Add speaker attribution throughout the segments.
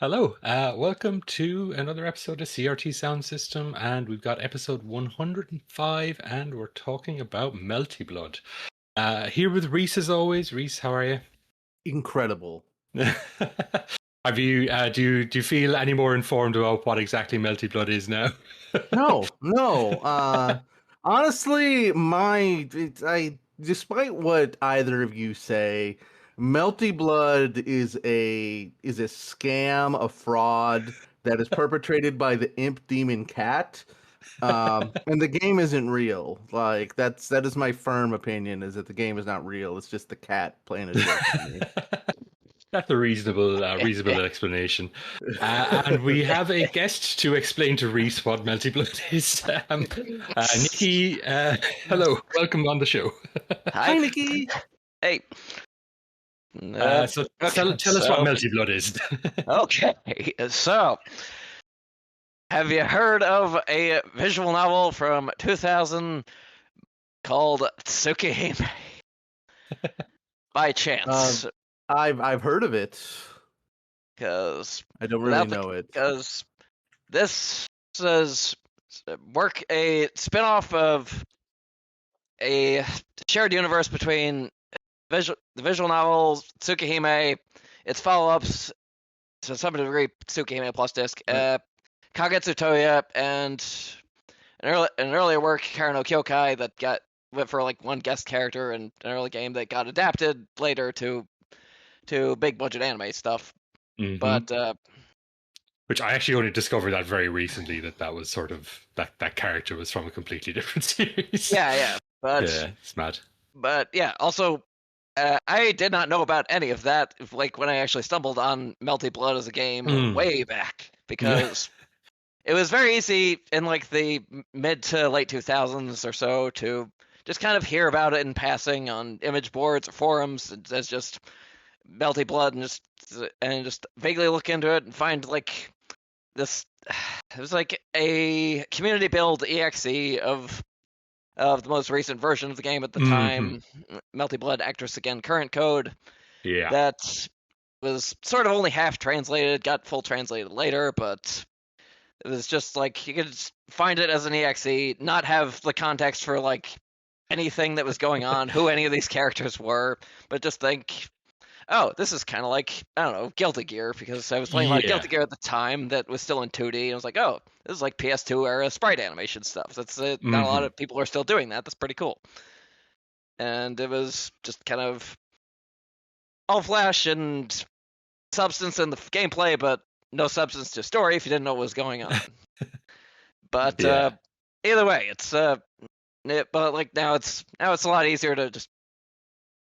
Speaker 1: Hello, welcome to another episode of CRT Sound System, and we've got episode 105, and we're talking about Melty Blood. Here with Reese as always. Reese, how are you?
Speaker 2: Incredible.
Speaker 1: Have you do you feel any more informed about what exactly Melty Blood is now?
Speaker 2: No. Honestly, despite what either of you say, Melty Blood is a scam, a fraud that is perpetrated by the imp demon cat. And the game isn't real. Like that is my firm opinion, is that the game is not real. It's just the cat playing a joke on me.
Speaker 1: That's a reasonable explanation. And we have a guest to explain to Reese what Melty Blood is. Nikki, hello, welcome on the show.
Speaker 2: Hi, Nikki.
Speaker 3: Hey.
Speaker 1: So tell us what Melty Blood is.
Speaker 3: Okay, so have you heard of a visual novel from 2000 called Tsukihime? By chance?
Speaker 2: I've heard of it.
Speaker 3: Because
Speaker 2: I don't really know it.
Speaker 3: Because this is a spin-off of a shared universe between the visual novel Tsukihime, its follow-ups to some degree Tsukihime plus disc, Kagetsu Toya, and an earlier work, Karano Kyokai, that went for like one guest character in an early game that got adapted later to big budget anime stuff.
Speaker 1: Mm-hmm.
Speaker 3: But
Speaker 1: which I actually only discovered that very recently, that was sort of that character was from a completely different series.
Speaker 3: Yeah. But
Speaker 1: yeah, it's mad.
Speaker 3: But yeah, also I did not know about any of that like when I actually stumbled on Melty Blood as a game way back, because it was very easy in like the mid to late 2000s or so to just kind of hear about it in passing on image boards or forums as just Melty Blood, and just vaguely look into it and find like this. It was like a community build exe of the most recent version of the game at the time, Melty Blood Actress Again current code.
Speaker 1: Yeah.
Speaker 3: That was sort of only half translated, got full translated later, but it was just like you could find it as an exe, not have the context for like anything that was going on, who any of these characters were, but just think, oh, this is kind of like, I don't know, Guilty Gear, because I was playing a lot of Guilty Gear at the time that was still in 2D, and I was like, oh, this is like PS2 era sprite animation stuff. That's not a lot of people are still doing that. That's pretty cool. And it was just kind of all flash and substance in the gameplay, but no substance to story if you didn't know what was going on. But either way, it's but like now it's a lot easier to just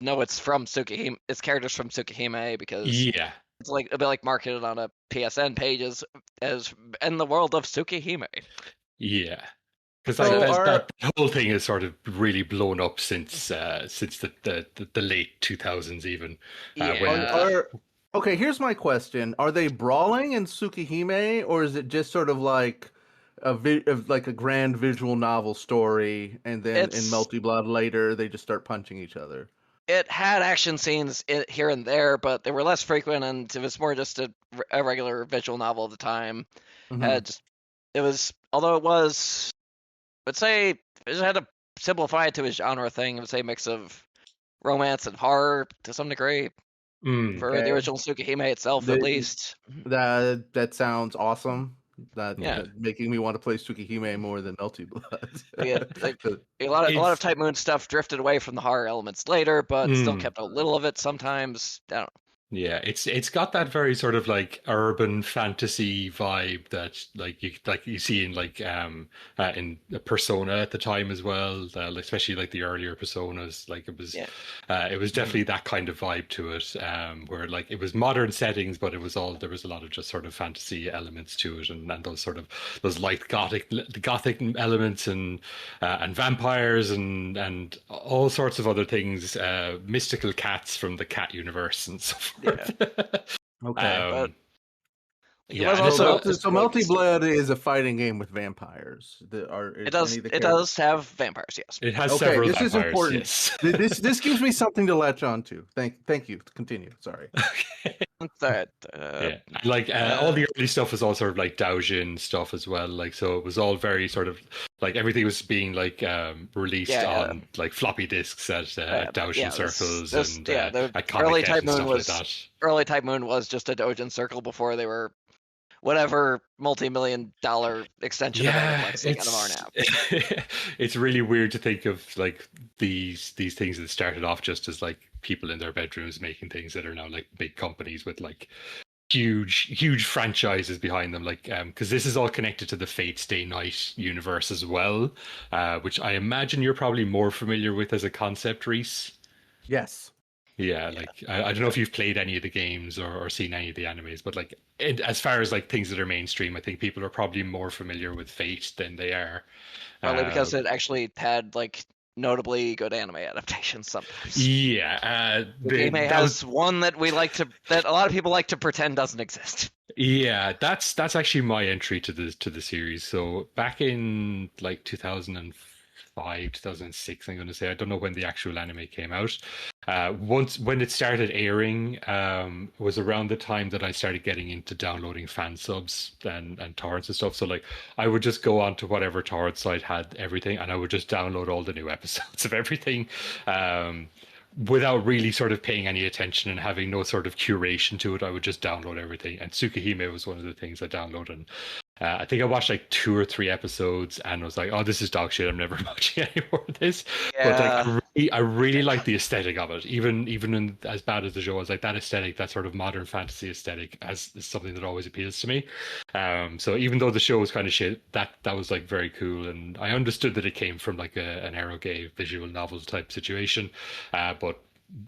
Speaker 3: know it's from Tsukihime. It's characters from Tsukihime, because it's like a bit like marketed on a PSN page as in the world of Tsukihime.
Speaker 1: Yeah, because that whole thing has sort of really blown up since the late 2000s even.
Speaker 2: Okay, here's my question: are they brawling in Tsukihime, or is it just sort of like like a grand visual novel story, and then in Melty Blood later they just start punching each other?
Speaker 3: It had action scenes here and there, but they were less frequent, and it was more just a regular visual novel of the time. It was, although it was, I would say, it had to simplify it to a genre thing. I would say a mix of romance and horror to some degree for the original Tsukihime itself, at least.
Speaker 2: That sounds awesome. That making me want to play Tsukihime more than Melty Blood.
Speaker 3: A lot of Type Moon stuff drifted away from the horror elements later, but still kept a little of it sometimes. I don't know.
Speaker 1: Yeah, it's got that very sort of like urban fantasy vibe that like you see in like in Persona at the time as well, especially like the earlier Personas. Like it was definitely that kind of vibe to it, where like it was modern settings, but there was a lot of just sort of fantasy elements to it, and those sort of those light gothic elements and vampires and all sorts of other things, mystical cats from the cat universe and so forth.
Speaker 2: Okay.
Speaker 3: But He
Speaker 1: Yeah,
Speaker 3: was
Speaker 1: and it's
Speaker 3: also
Speaker 2: So Melty Blood is a fighting game with vampires.
Speaker 3: it does have vampires, yes.
Speaker 1: it has
Speaker 2: Okay,
Speaker 1: several
Speaker 2: this is
Speaker 1: vampires.
Speaker 2: important.
Speaker 1: Yes.
Speaker 2: This gives me something to latch on to. Thank you. Continue. Sorry.
Speaker 3: That,
Speaker 1: Yeah, like all the early stuff was all sort of like Doujin stuff as well. Like, so it was all very sort of like everything was being like released on like floppy disks at Doujin circles and
Speaker 3: the
Speaker 1: at
Speaker 3: early
Speaker 1: Comic
Speaker 3: Type
Speaker 1: and
Speaker 3: Moon
Speaker 1: stuff
Speaker 3: was
Speaker 1: like that.
Speaker 3: early Type Moon was just a Doujin circle before they were whatever multi-million-dollar extension of Aniplex they kind of are now.
Speaker 1: It's really weird to think of like these things that started off just as like people in their bedrooms making things that are now like big companies with like huge franchises behind them, like because this is all connected to the Fate Stay Night universe as well, which I imagine you're probably more familiar with as a concept, Reese.
Speaker 2: Yes.
Speaker 1: Yeah, like I don't know if you've played any of the games or seen any of the animes, but like as far as like things that are mainstream, I think people are probably more familiar with Fate than they are.
Speaker 3: Probably because it actually had like notably good anime adaptations sometimes.
Speaker 1: Yeah,
Speaker 3: the anime has one that that a lot of people like to pretend doesn't exist.
Speaker 1: Yeah, that's actually my entry to the series. So back in like 2005, 2006, I'm going to say. I don't know when the actual anime came out. Once when it started airing, was around the time that I started getting into downloading fan subs and torrents and stuff. So like I would just go on to whatever torrent site had everything, and I would just download all the new episodes of everything. Without really sort of paying any attention and having no sort of curation to it, I would just download everything. And Tsukihime was one of the things I downloaded. And I think I watched like 2 or 3 episodes and was like, "Oh, this is dog shit. I'm never watching any more of this."
Speaker 3: Yeah.
Speaker 1: But like, I really like the aesthetic of it. Even in as bad as the show was, like that aesthetic, that sort of modern fantasy aesthetic, is something that always appeals to me. So even though the show was kind of shit, that was like very cool, and I understood that it came from like an eroge visual novel type situation, but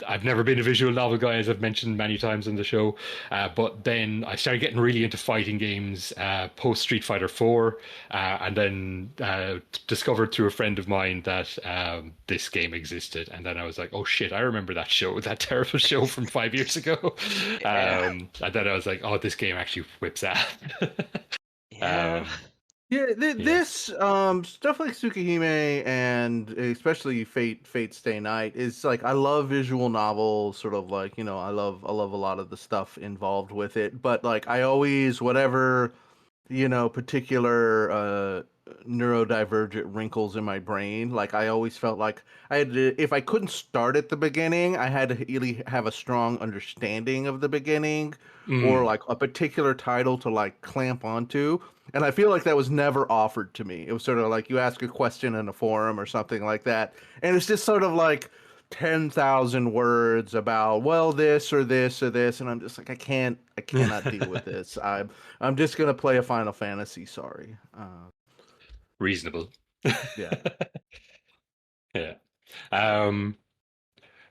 Speaker 1: I've never been a visual novel guy, as I've mentioned many times in the show. But then I started getting really into fighting games post Street Fighter 4, and then discovered through a friend of mine that this game existed. And then I was like, oh shit, I remember that show, that terrible show from 5 years ago. And then I was like, oh, this game actually whips ass.
Speaker 2: This stuff like Tsukihime and especially Fate Stay Night is like, I love visual novels, sort of like, I love a lot of the stuff involved with it, but like I always, whatever particular neurodivergent wrinkles in my brain, like I always felt like I had to, if I couldn't start at the beginning, I had to really have a strong understanding of the beginning or like a particular title to like clamp onto. And I feel like that was never offered to me. It was sort of like you ask a question in a forum or something like that, and it's just sort of like 10,000 words about, well, this or this or this, and I'm just like, I cannot deal with this. I'm just gonna play a Final Fantasy. Sorry.
Speaker 1: Reasonable.
Speaker 2: Yeah.
Speaker 1: Yeah.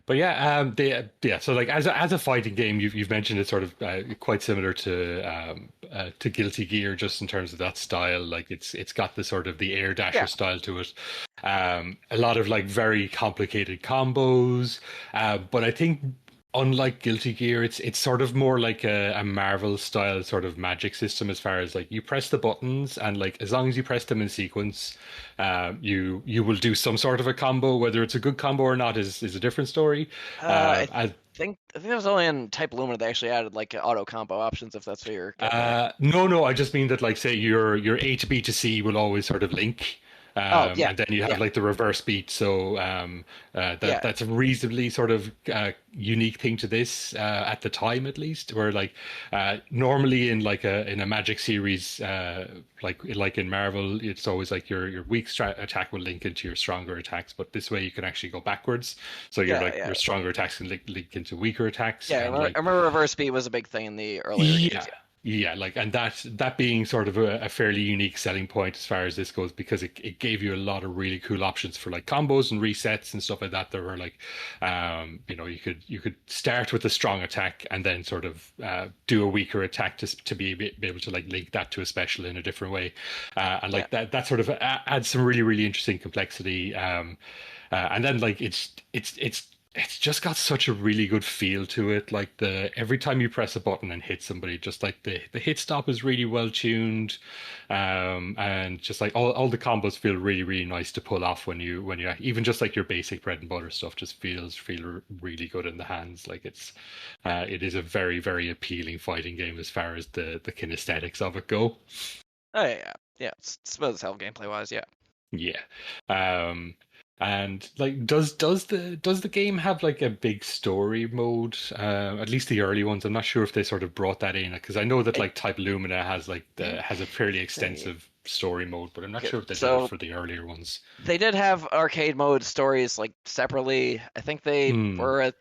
Speaker 1: But yeah, so like as a fighting game, you've mentioned it's sort of quite similar to Guilty Gear, just in terms of that style. Like it's got the sort of the air dasher style to it. A lot of like very complicated combos, but I think unlike Guilty Gear, it's sort of more like a Marvel style sort of magic system, as far as like you press the buttons and like as long as you press them in sequence, you will do some sort of a combo. Whether it's a good combo or not is a different story.
Speaker 3: I think it was only in Type Lumina they actually added like auto combo options, if that's what you're getting at.
Speaker 1: No, I just mean that like say your A to B to C will always sort of link. And then you have like the reverse beat, so that's a reasonably sort of unique thing to this at the time, at least. Where like normally in a Magic series, like in Marvel, it's always like your weak attack will link into your stronger attacks, but this way you can actually go backwards. So your stronger attacks can link into weaker attacks.
Speaker 3: Yeah, I remember reverse beat was a big thing in the earlier games.
Speaker 1: Yeah, like, and that being sort of a fairly unique selling point as far as this goes, because it gave you a lot of really cool options for like combos and resets and stuff like that. There were like, you could start with a strong attack and then sort of do a weaker attack to be able to like link that to a special in a different way, and like that sort of adds some really interesting complexity. And then like it's it's just got such a really good feel to it. Like the every time you press a button and hit somebody, just like the hit stop is really well tuned, and just like all the combos feel really really nice to pull off when you even just like your basic bread and butter stuff just feel really good in the hands. Like it is a very very appealing fighting game as far as the kinesthetics of it go.
Speaker 3: Oh yeah, it's smooth as hell gameplay wise. Yeah.
Speaker 1: Yeah. And like does the game have like a big story mode? At least the early ones. I'm not sure if they sort of brought that in because I know that like Type Lumina has a fairly extensive story mode, but I'm not sure if they did it for the earlier ones.
Speaker 3: They did have arcade mode stories like separately. I think they were at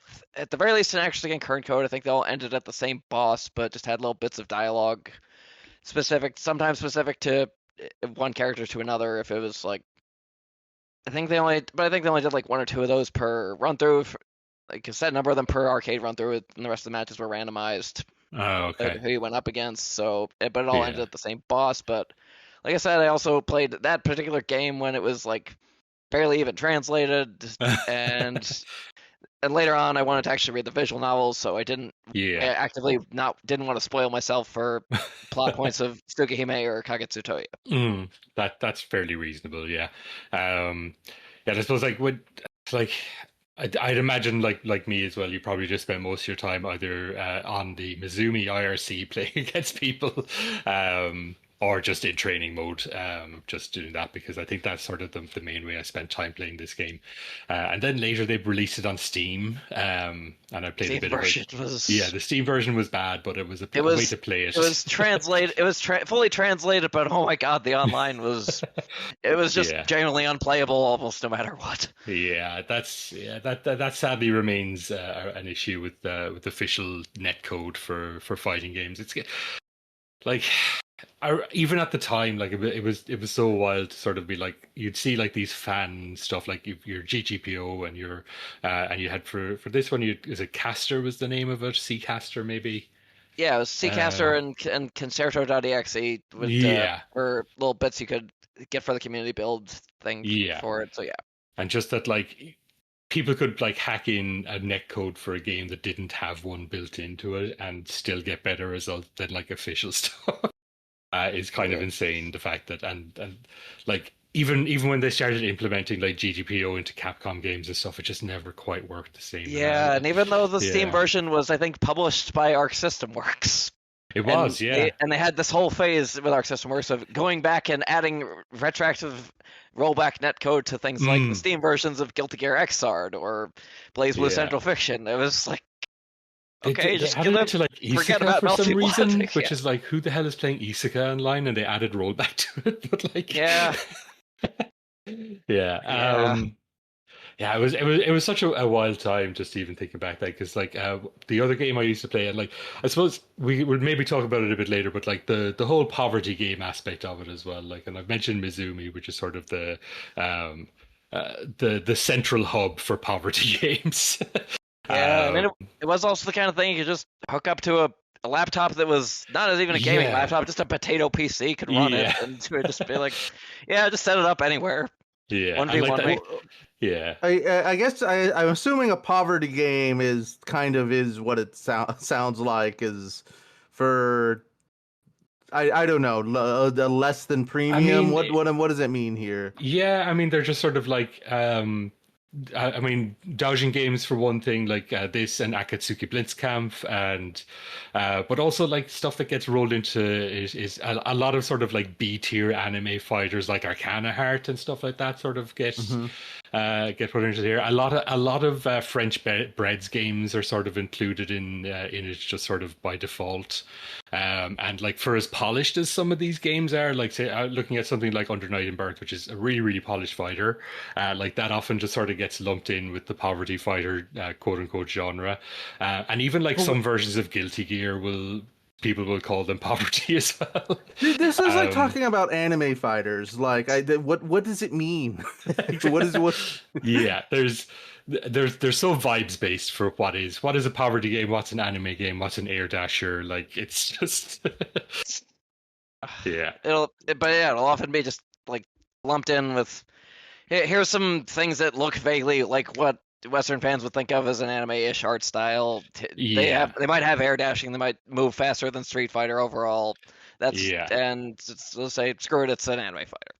Speaker 3: the very least in actually in current code. I think they all ended at the same boss, but just had little bits of dialogue sometimes specific to one character to another. If it was like, I think they only did like one or two of those per run through, like a set number of them per arcade run through, and the rest of the matches were randomized.
Speaker 1: Oh, okay.
Speaker 3: Who you went up against. So, but it all ended at the same boss. But like I said, I also played that particular game when it was like barely even translated, and later on I wanted to actually read the visual novels, so I didn't didn't want to spoil myself for plot points of Tsukihime or Kagetsutoya.
Speaker 1: That's fairly reasonable, yeah. I suppose I'd imagine like me as well. You probably just spend most of your time either on the Mizumi IRC playing against people, or just in training mode, just doing that because I think that's sort of the main way I spent time playing this game. And then later they released it on Steam, and I played a bit of it. The Steam version was bad, but it was a way to play it.
Speaker 3: It was translated. It was fully translated, but oh my god, the online was just genuinely unplayable almost no matter what.
Speaker 1: Yeah, that sadly remains an issue with official netcode for fighting games. It's like. Even at the time, like it was so wild to sort of be like you'd see like these fan stuff like your GGPO and you had for this one is it Caster was the name of it, Caster maybe.
Speaker 3: Yeah, it was Caster and Concerto.exe were little bits you could get for the community build thing for it. So yeah, and
Speaker 1: just that like people could like hack in a netcode for a game that didn't have one built into it and still get better results than like official stuff. Is kind of insane. The fact that and like even when they started implementing like GGPO into Capcom games and stuff, it just never quite worked the same.
Speaker 3: Yeah, and even though the Steam version was, I think, published by Arc System Works,
Speaker 1: it was,
Speaker 3: and they had this whole phase with Arc System Works of going back and adding retroactive rollback netcode to things like the Steam versions of Guilty Gear Xrd or BlazBlue Central Fiction. It was like. Okay, just
Speaker 1: added it to like Isaka for some reason, which is like, who the hell is playing Isaka online? And they added rollback to it, but like, it was such a wild time just even thinking back then, because like the other game I used to play, and like I suppose we would maybe talk about it a bit later, but like the whole poverty game aspect of it as well. Like, and I've mentioned Mizumi, which is sort of the central hub for poverty games.
Speaker 3: Yeah, I mean, it was also the kind of thing you could just hook up to a laptop that was not even a gaming laptop, just a potato PC could run it, and it would just be like, just set it up anywhere.
Speaker 1: Yeah,
Speaker 3: 1v1.
Speaker 1: Yeah.
Speaker 2: I guess I'm assuming a poverty game is what it sounds like is for. I don't know, less than premium. I mean, what does it mean here?
Speaker 1: Yeah, I mean they're just sort of like. I mean, Doujin games for one thing, like this and Akatsuki Blitzkampf, and but also like stuff that gets rolled into is a lot of sort of like B tier anime fighters like Arcana Heart and stuff like that sort of get put into here. A lot of French Breads games are sort of included in it just sort of by default. And like for as polished as some of these games are, like say looking at something like Under Night and Birth, which is a really really polished fighter, like that often just sort of gets lumped in with the poverty fighter quote unquote genre, and even like some versions of Guilty Gear people will call them poverty as well.
Speaker 2: This is like talking about anime fighters. Like, what does it mean? what?
Speaker 1: Yeah, they're so vibes based for what is a poverty game, what's an anime game, what's an air dasher. Like, it's just
Speaker 3: it'll often be just like lumped in with here's some things that look vaguely like what Western fans would think of as an anime-ish art style.
Speaker 1: Yeah.
Speaker 3: They might have air dashing. They might move faster than Street Fighter overall. And let's say screw it, it's an anime fighter.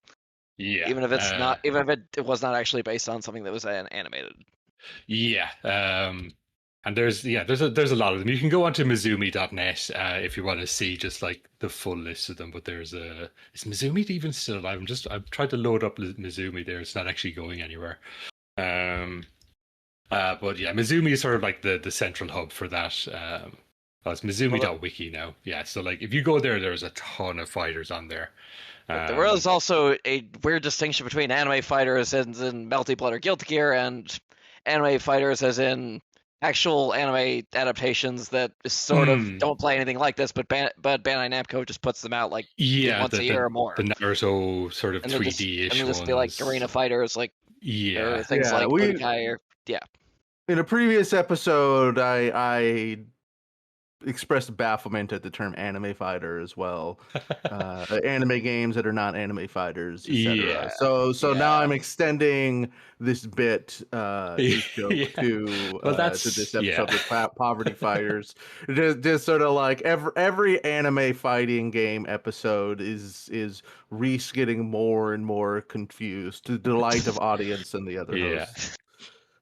Speaker 1: Yeah.
Speaker 3: Even if it's not, even if it was not actually based on something that was animated.
Speaker 1: Yeah. And there's a lot of them. You can go onto Mizumi.net if you want to see just like the full list of them. But is Mizumi even still alive? I've tried to load up Mizumi there. It's not actually going anywhere. But yeah, Mizumi is sort of like the central hub for that. It's Mizumi.wiki now. Yeah, so like if you go there, there's a ton of fighters on there.
Speaker 3: There was also a weird distinction between anime fighters as in Melty Blood or Guilty Gear and anime fighters as in actual anime adaptations that sort of don't play anything like this, but Bandai Namco just puts them out like once a year or more.
Speaker 1: The Naruto sort of 3D-ish ones.
Speaker 3: Just be like arena fighters, like or things like Budokai or
Speaker 2: In a previous episode, I expressed bafflement at the term anime fighter as well. Anime games that are not anime fighters, etc.
Speaker 1: Yeah.
Speaker 2: So now I'm extending this bit this joke to this episode with poverty fighters. Just sort of like every anime fighting game episode is Reese getting more and more confused to the delight of audience and the other hosts.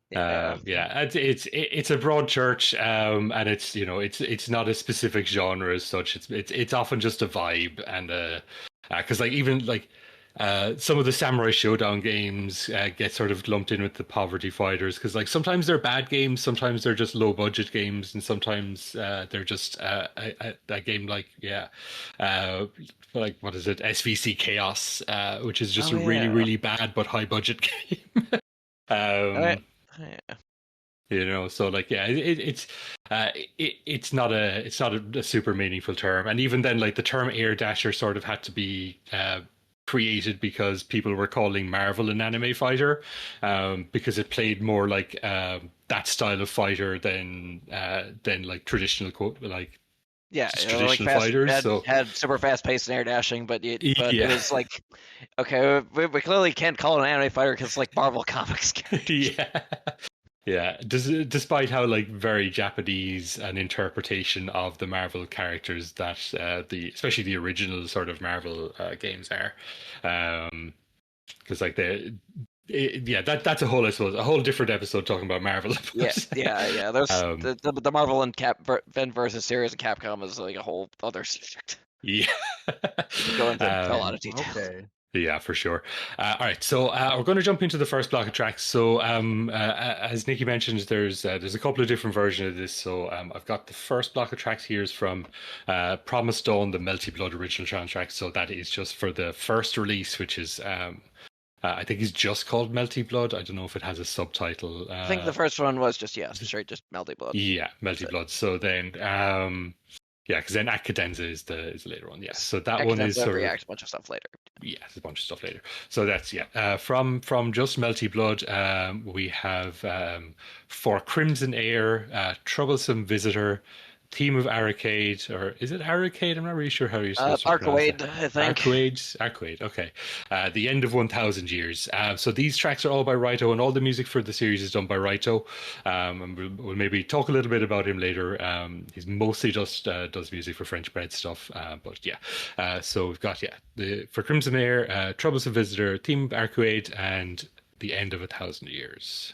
Speaker 1: It's a broad church, and it's not a specific genre as such. It's often just a vibe, and because like even like some of the Samurai Showdown games get sort of lumped in with the poverty fighters because like sometimes they're bad games, sometimes they're just low budget games, and sometimes they're just a game like like what is it, SVC Chaos, which is just a really really bad but high budget game. So like it's not a super meaningful term, and even then like the term air dasher sort of had to be created because people were calling Marvel an anime fighter because it played more like that style of fighter than like traditional traditional fighters.
Speaker 3: Had super fast pace and air dashing, but it was like, okay, we clearly can't call it an anime fighter because it's like Marvel Comics.
Speaker 1: Despite how like very Japanese an interpretation of the Marvel characters that especially the original sort of Marvel games are, because like that's a whole different episode talking about Marvel.
Speaker 3: There's the Marvel and Capcom versus series of Capcom is like a whole other subject.
Speaker 1: Yeah,
Speaker 3: go into a lot of detail.
Speaker 2: Okay.
Speaker 1: Yeah, for sure. All right, so we're going to jump into the first block of tracks. So, as Nikki mentioned, there's a couple of different versions of this. So, I've got the first block of tracks here is from Promised Dawn, the Melty Blood original soundtrack. So that is just for the first release, which is I think it's just called Melty Blood. I don't know if it has a subtitle.
Speaker 3: I think the first one was just straight just Melty Blood.
Speaker 1: Yeah, Melty Blood. So then because then Cadenza is the later one. Yes, so that one is sort of
Speaker 3: a bunch of stuff later.
Speaker 1: Yeah, there's a bunch of stuff later. So that's from just Melty Blood, we have For Crimson Air, Troublesome Visitor, Theme of Arcueid, or is it Arcueid? I'm not really sure how you're supposed to pronounce it.
Speaker 3: Arcueid, I think.
Speaker 1: Arcueid, okay. The End of 1,000 Years. So these tracks are all by Raito, and all the music for the series is done by Raito. And we'll maybe talk a little bit about him later. He's mostly just does music for French Bread stuff. So we've got, For Crimson Air, Troublesome Visitor, Theme of Arcueid, and The End of 1,000 Years.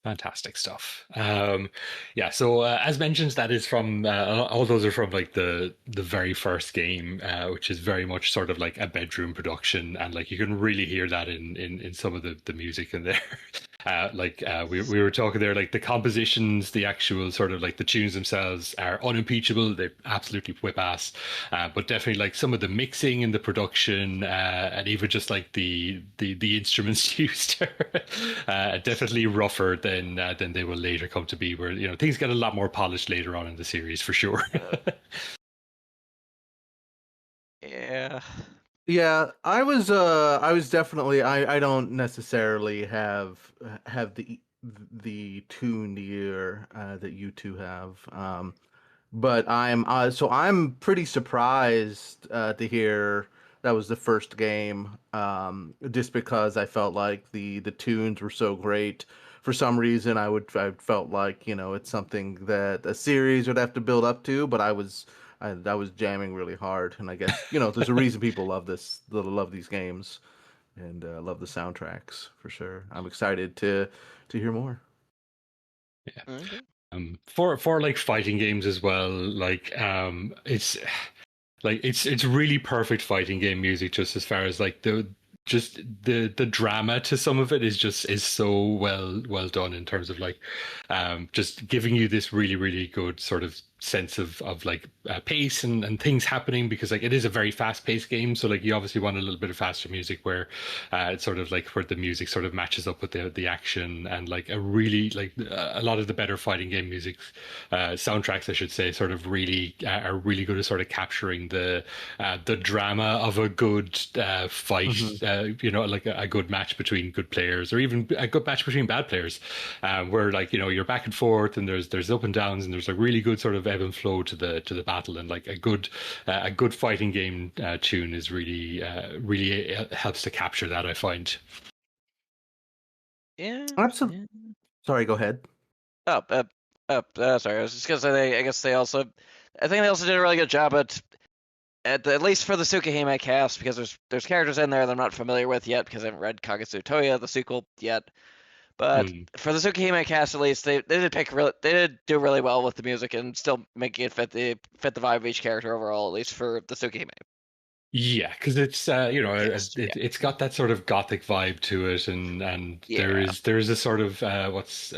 Speaker 1: Fantastic stuff. Yeah, so as mentioned, that is from all those are from like the very first game, which is very much sort of like a bedroom production, and like you can really hear that in some of the music in there. We were talking there, like the compositions, the actual sort of like the tunes themselves are unimpeachable. They absolutely whip ass, but definitely like some of the mixing and the production, and even just like the instruments used are definitely rougher than they will later come to be. Where things get a lot more polished later on in the series for sure.
Speaker 3: Yeah.
Speaker 2: Yeah, I was definitely I don't necessarily have the tuned ear that you two have. But I'm pretty surprised to hear that was the first game, just because I felt like the tunes were so great. For some reason, I felt like it's something that a series would have to build up to, but I was jamming really hard, and I guess there's a reason people love these games and love the soundtracks for sure. I'm excited to hear more.
Speaker 1: Yeah.
Speaker 3: Okay.
Speaker 1: For like fighting games as well, it's really perfect fighting game music, just as far as like the drama to some of it is so well done in terms of like just giving you this really good sort of sense of like pace and things happening, because like it is a very fast paced game, so like you obviously want a little bit of faster music where it's sort of like where the music sort of matches up with the action, and like a really like a lot of the better fighting game music soundtracks I should say sort of really are really good at sort of capturing the drama of a good fight, like a good match between good players, or even a good match between bad players, where like you're back and forth, and there's up and downs, and there's a really good sort of ebb and flow to the battle, and like a good fighting game tune is really helps to capture that, I find.
Speaker 3: Yeah.
Speaker 2: Absolutely.
Speaker 3: Yeah.
Speaker 2: Sorry, go ahead.
Speaker 3: Oh, sorry. I was just gonna say I guess I think they also did a really good job at least for the Tsukihime cast, because there's characters in there that I'm not familiar with yet because I haven't read Kagetsu Toya, the sequel, yet. But for the Tsukihime cast, at least they did do really well with the music and still making it fit the vibe of each character overall, at least for the Tsukihime.
Speaker 1: Yeah, because it's
Speaker 3: Yes, yeah.
Speaker 1: it's got that sort of gothic vibe to it, and
Speaker 3: Yeah.
Speaker 1: there is a sort of what's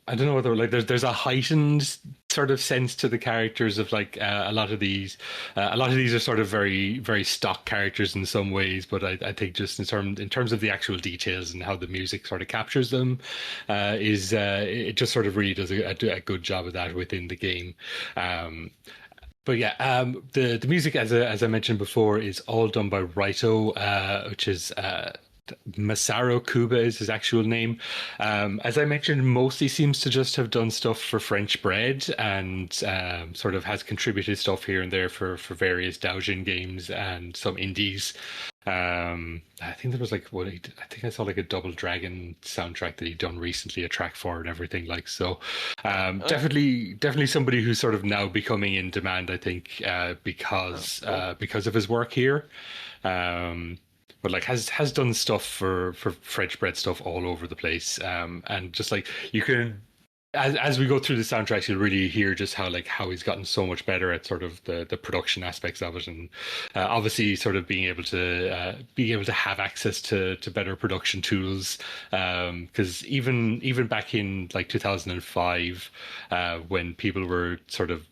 Speaker 1: I don't know whether like there's a heightened sort of sense to the characters of like a lot of these are sort of very stock characters in some ways, but I think just in terms of the actual details and how the music sort of captures them, is it just sort of really does a good job of that within the game. But yeah, the music, as I mentioned before, is all done by Raito, which is Masaru Kuba is his actual name. As I mentioned, mostly seems to just have done stuff for French Bread, and sort of has contributed stuff here and there for various Doujin games and some indies. I think there was like I think I saw like a Double Dragon soundtrack that he'd done recently, a track for and everything like so. Definitely somebody who's sort of now becoming in demand, I think, because of his work here. But like has done stuff for French Bread stuff all over the place, and just like you can as we go through the soundtracks, you'll really hear just how he's gotten so much better at sort of the production aspects of it, and obviously sort of being able to have access to better production tools, because even back in like 2005, when people were sort of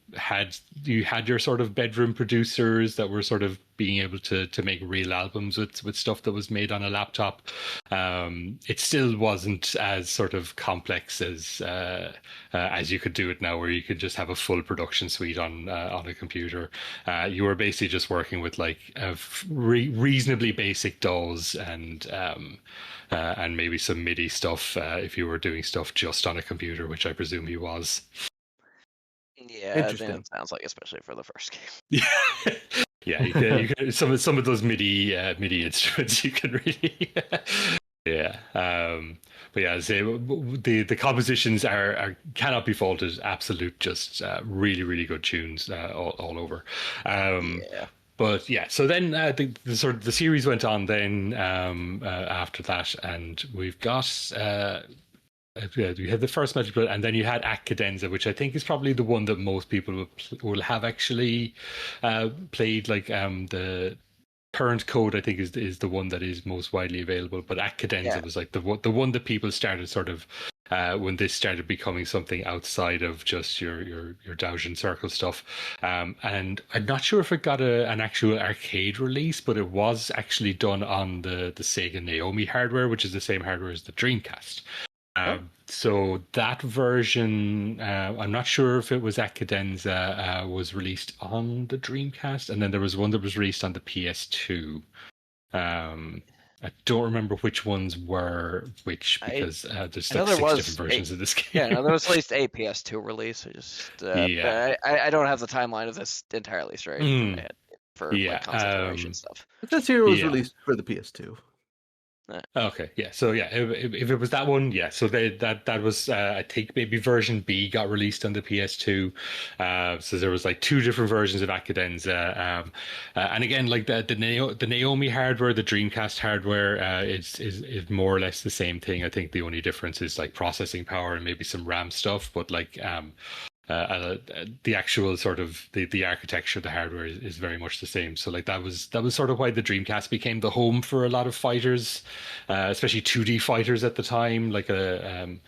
Speaker 1: you had your sort of bedroom producers that were sort of being able to make real albums with stuff that was made on a laptop. It still wasn't as sort of complex as you could do it now, where you could just have a full production suite on a computer. You were basically just working with like reasonably basic DAWs and maybe some MIDI stuff if you were doing stuff just on a computer, which I presume he was.
Speaker 3: Yeah, I think it sounds like, especially for the first game.
Speaker 1: Yeah, you can some of those MIDI instruments you can really yeah. But yeah, the compositions are cannot be faulted. Absolute, just really good tunes all over.
Speaker 3: Yeah.
Speaker 1: But yeah, so then the sort of the series went on then after that, and we've got you had the first Melty Blood, and then you had Cadenza, which I think is probably the one that most people will have actually played. Like the current code, I think is the one that is most widely available. But Cadenza was like the one that people started sort of when this started becoming something outside of just your Doujin Circle stuff. And I'm not sure if it got an actual arcade release, but it was actually done on the Sega Naomi hardware, which is the same hardware as the Dreamcast. So that version, I'm not sure if it was Cadenza, was released on the Dreamcast, and then there was one that was released on the PS2. I don't remember which ones were which, because there's like 6 different versions of this game.
Speaker 3: Yeah, no, there was at least a PS2 release. I don't have the timeline of this entirely straight for like console generation stuff.
Speaker 2: This here was released for the PS2.
Speaker 1: Okay, yeah. So yeah, if it was that one, yeah. So that was I think maybe version B got released on the PS2. So there was like 2 different versions of Cadenza. And again, like the Naomi hardware, the Dreamcast hardware, is more or less the same thing. I think the only difference is like processing power and maybe some RAM stuff. But like the actual sort of the architecture of the hardware is very much the same. So like that was sort of why the Dreamcast became the home for a lot of fighters, especially 2D fighters at the time. Like and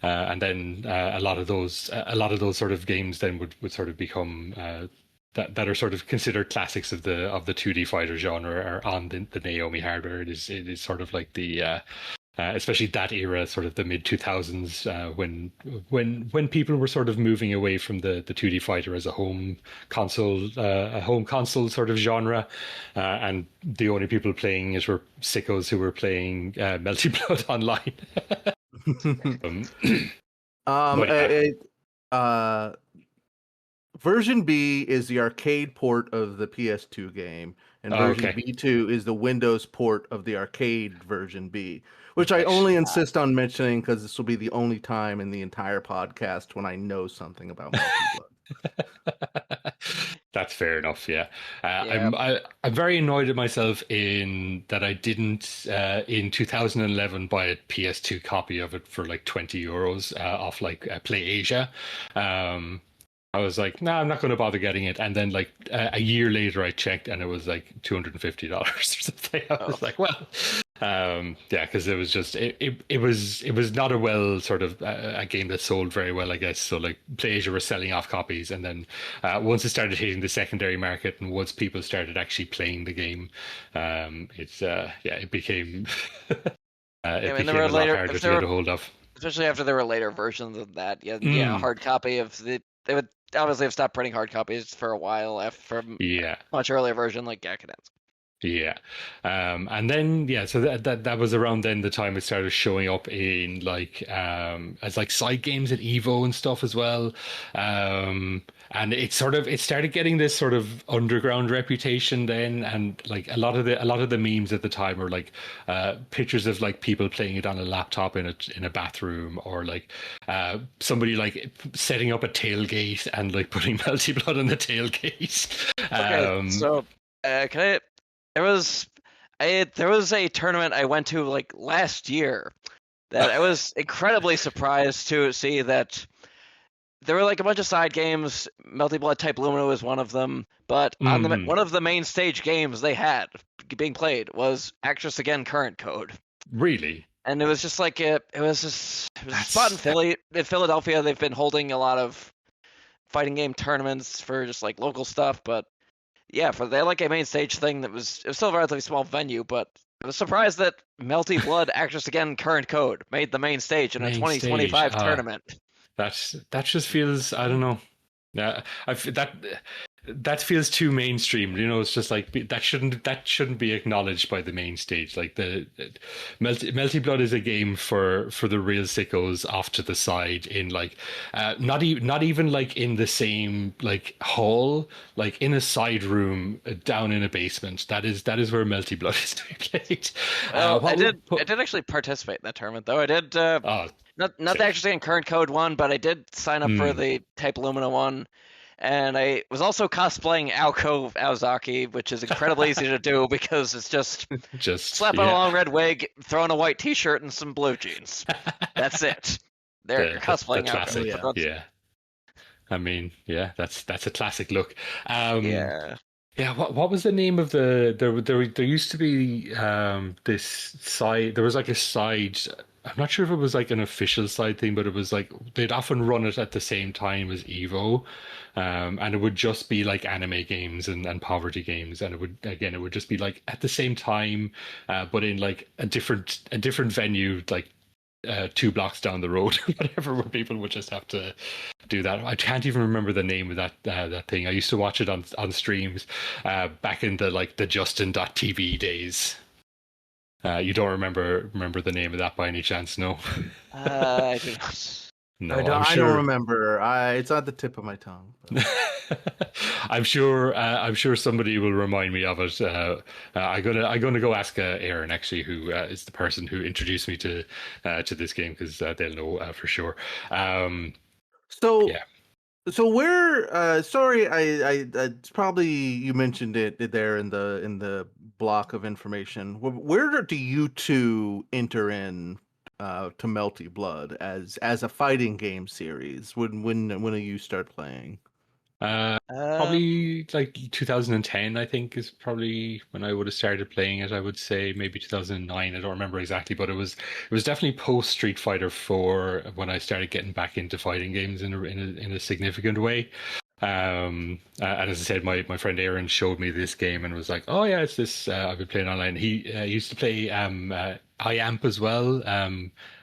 Speaker 1: then a lot of those sort of games then would sort of become that are sort of considered classics of the 2D fighter genre are on the Naomi hardware. It is sort of like the especially that era, sort of the mid 2000s, when people were sort of moving away from the 2D fighter as a home console sort of genre, and the only people playing it were sickos who were playing Melty Blood online.
Speaker 2: Version B is the arcade port of the PS2 game, and version B2 is the Windows port of the arcade version B, which I only insist on mentioning because this will be the only time in the entire podcast when I know something about Melty Blood.
Speaker 1: That's fair enough. Yeah, I'm very annoyed at myself in that I didn't in 2011 buy a PS2 copy of it for like €20 off like PlayAsia. I was like, no, I'm not going to bother getting it. And then like a year later, I checked and it was like $250 or something. I was like, well, because it was just it was not a well sort of a game that sold very well, I guess. So like PlayAsia were selling off copies, and then once it started hitting the secondary market and once people started actually playing the game, it became a lot harder to get a hold of.
Speaker 3: Especially after there were later versions of that. Yeah, a hard copy of the. They would obviously have stopped printing hard copies for a while after much earlier version like Cadenza.
Speaker 1: Yeah, and then so that was around then the time it started showing up in like as like side games at Evo and stuff as well, and it started getting this sort of underground reputation then, and like a lot of the memes at the time were like pictures of like people playing it on a laptop in a bathroom, or like somebody like setting up a tailgate and like putting Melty Blood on the tailgate. There was a tournament I went to like last year that I was incredibly surprised to see that there were like a bunch of side games. Melty Blood Type Lumina was one of them, but on one of the main stage games they had being played was Actress Again Current Code. Really?
Speaker 3: And it was just like it was a spot in Philadelphia. They've been holding a lot of fighting game tournaments for just like local stuff, but yeah, they had like a main stage thing it was still a relatively small venue, but I was surprised that Melty Blood Actress Again Current Code made the main stage in a 2025 tournament.
Speaker 1: That just feels, I don't know. Yeah, that feels too mainstream. You know, it's just like that shouldn't be acknowledged by the main stage. Like the Melty Blood is a game for the real sickos off to the side in like not even like in the same like hall, like in a side room down in a basement. That is where Melty Blood is to be played.
Speaker 3: I did actually participate in that tournament though. I did not the actually in Current Code one, but I did sign up for the Type Lumina one. And I was also cosplaying Aoko Aozaki, which is incredibly easy to do because it's just slap on a long red wig, throw on a white t-shirt, and some blue jeans. That's it. They're
Speaker 1: the
Speaker 3: cosplaying
Speaker 1: classic.
Speaker 2: Oh, yeah.
Speaker 3: outfits.
Speaker 1: Yeah. I mean, yeah, that's a classic look.
Speaker 3: Yeah.
Speaker 1: Yeah, what was the name of there used to be this side, there was like a side, I'm not sure if it was like an official side thing, but it was like they'd often run it at the same time as Evo. And it would just be like anime games and poverty games, and it would just be like at the same time, but in like a different venue, like 2 blocks down the road, whatever, where people would just have to do that. I can't even remember the name of that thing. I used to watch it on streams back in the Justin.tv days. You don't remember the name of that by any chance? No.
Speaker 3: I do not.
Speaker 1: No,
Speaker 2: I
Speaker 1: I'm
Speaker 2: don't
Speaker 1: sure.
Speaker 2: remember. It's on the tip of my tongue.
Speaker 1: I'm sure somebody will remind me of it. I'm gonna go ask Aaron, actually, who is the person who introduced me to this game, because they'll know for sure.
Speaker 2: So
Speaker 1: Yeah.
Speaker 2: so where sorry, it's probably you mentioned it there in the block of information. Where do you two enter in to Melty Blood as a fighting game series? When do you start playing?
Speaker 1: Probably like 2010, I think, is probably when I would have started playing it. I would say maybe 2009. I don't remember exactly, but it was definitely post Street Fighter 4 when I started getting back into fighting games in a significant way. And as I said, my friend Aaron showed me this game and was like, "Oh yeah, it's this." I've been playing online. He used to play IAMP as well.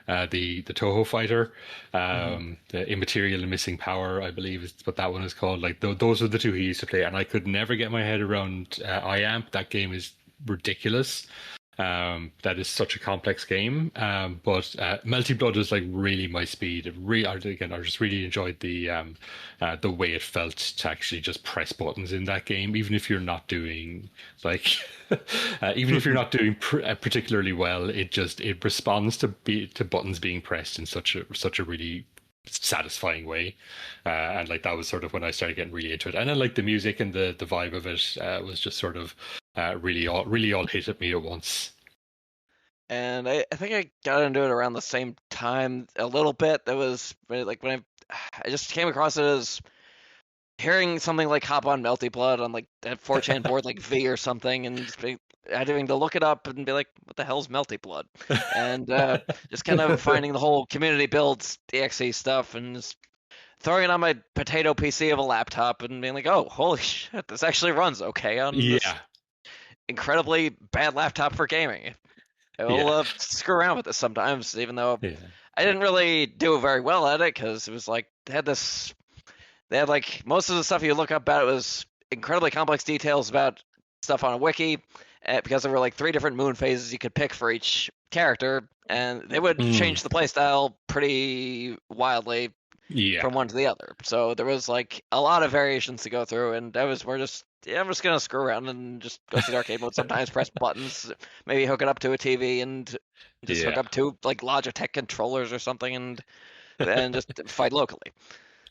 Speaker 1: The Tohno fighter, the Immaterial and Missing Power, I believe is what that one is called. Like those are the two he used to play, and I could never get my head around IAMP. That game is ridiculous. That is such a complex game. But Melty Blood was like really my speed. Again, I just really enjoyed the way it felt to actually just press buttons in that game, even if you're not doing like, even if you're not doing particularly well, it responds to buttons being pressed in such a really satisfying way. And like that was sort of when I started getting really into it. And then like the music and the vibe of it was just sort of really all hit at me at once.
Speaker 3: And I think I got into it around the same time a little bit. That was like when I just came across it as hearing something like hop on Melty Blood on like that 4chan board like V or something, and just having to look it up and be like, what the hell's Melty Blood? And just kind of finding the whole community builds DXE stuff and just throwing it on my potato PC of a laptop and being like, oh, holy shit, this actually runs okay on this incredibly bad laptop for gaming. I will screw around with this sometimes, even though I didn't really do very well at it, because it was like they had like most of the stuff you look up about it was incredibly complex details about stuff on a wiki, because there were like 3 different moon phases you could pick for each character, and they would change the playstyle pretty wildly from one to the other. So there was like a lot of variations to go through, and I'm just gonna screw around and just go through the arcade mode sometimes, press buttons, maybe hook it up to a TV and just hook up to like Logitech controllers or something, and then just fight locally.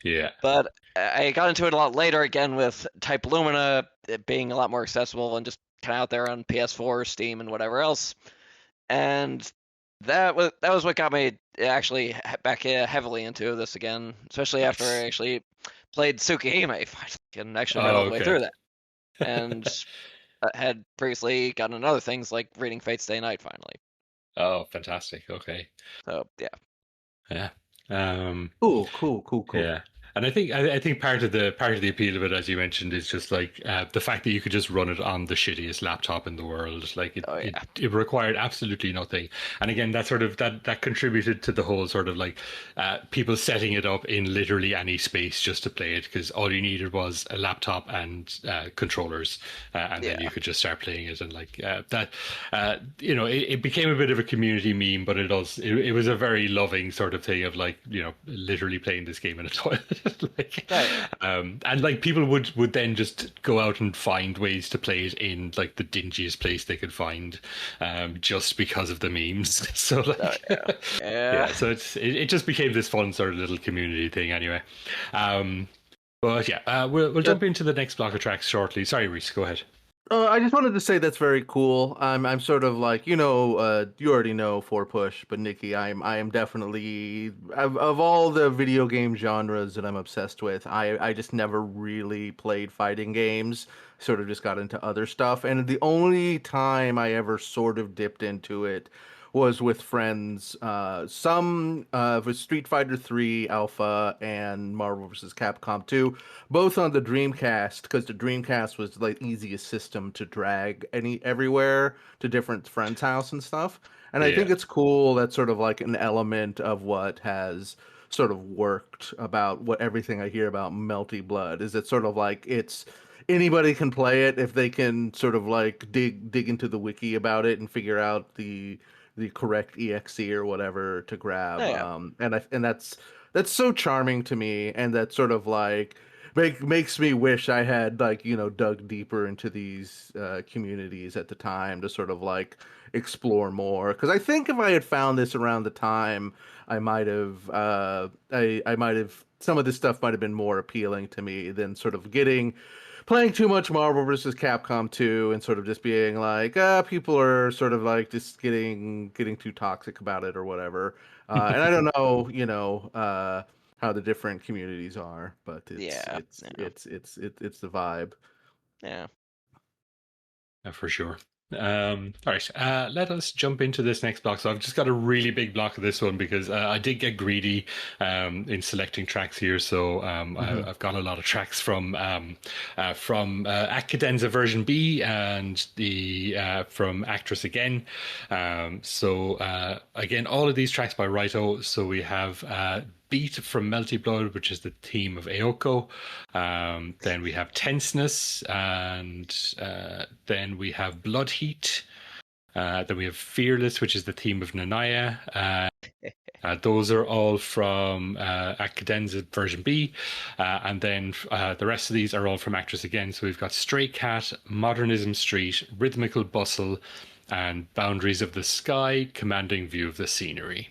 Speaker 1: Yeah.
Speaker 3: But I got into it a lot later again with Type Lumina, it being a lot more accessible and just kind of out there on PS4, Steam, and whatever else. And that was what got me actually back heavily into this again, especially after I actually played Tsukihime finally and actually made all the way through that. And had previously gotten into other things like reading Fate's Day Night finally.
Speaker 1: Oh, fantastic. Okay.
Speaker 3: So
Speaker 1: Yeah.
Speaker 2: Cool.
Speaker 1: Yeah. And I think part of the appeal of it, as you mentioned, is just like the fact that you could just run it on the shittiest laptop in the world. Like it required absolutely nothing. And again, that contributed to the whole sort of like people setting it up in literally any space just to play it, because all you needed was a laptop and controllers, and then you could just start playing it. And like that, it became a bit of a community meme, but it was a very loving sort of thing of like, literally playing this game in a toilet. And like people would then just go out and find ways to play it in like the dingiest place they could find, just because of the memes. So like, so it just became this fun sort of little community thing anyway. But we'll jump into the next block of tracks shortly. Sorry, Reese, go ahead.
Speaker 2: I just wanted to say that's very cool. I'm sort of like, you already know for push, but Nikki, I am definitely of all the video game genres that I'm obsessed with. I just never really played fighting games. Sort of just got into other stuff, and the only time I ever sort of dipped into it was with friends. Some with Street Fighter 3 Alpha and Marvel vs. Capcom 2, both on the Dreamcast, because the Dreamcast was like easiest system to drag everywhere to different friends' house and stuff. And I think
Speaker 1: Yeah.
Speaker 2: it's cool that sort of like an element of what has sort of worked about what everything I hear about Melty Blood is that sort of like it's anybody can play it if they can sort of like dig into the wiki about it and figure out the correct exe or whatever to grab.
Speaker 3: Yeah.
Speaker 2: And that's so charming to me, and that sort of like makes me wish I had like dug deeper into these communities at the time to sort of like explore more. Because I think if I had found this around the time, I might have I might have some of this stuff might have been more appealing to me than sort of playing too much Marvel versus Capcom 2 and sort of just being like, people are sort of like just getting too toxic about it or whatever. And I don't know, how the different communities are, but
Speaker 3: Yeah. Yeah.
Speaker 2: it's the vibe.
Speaker 3: Yeah.
Speaker 1: For sure. All right, let us jump into this next block. So I've just got a really big block of this one because I did get greedy in selecting tracks here. So I've got a lot of tracks from Cadenza version B and the from Actress Again. Again, all of these tracks by Raito. So we have Beat from Melty Blood, which is the theme of Aoko. Then we have Tenseness, and then we have Blood Heat. Then we have Fearless, which is the theme of Nanaya. Those are all from Cadenza version B. And then the rest of these are all from Actress Again. So we've got Stray Cat, Modernism Street, Rhythmical Bustle, and Boundaries of the Sky, Commanding View of the Scenery.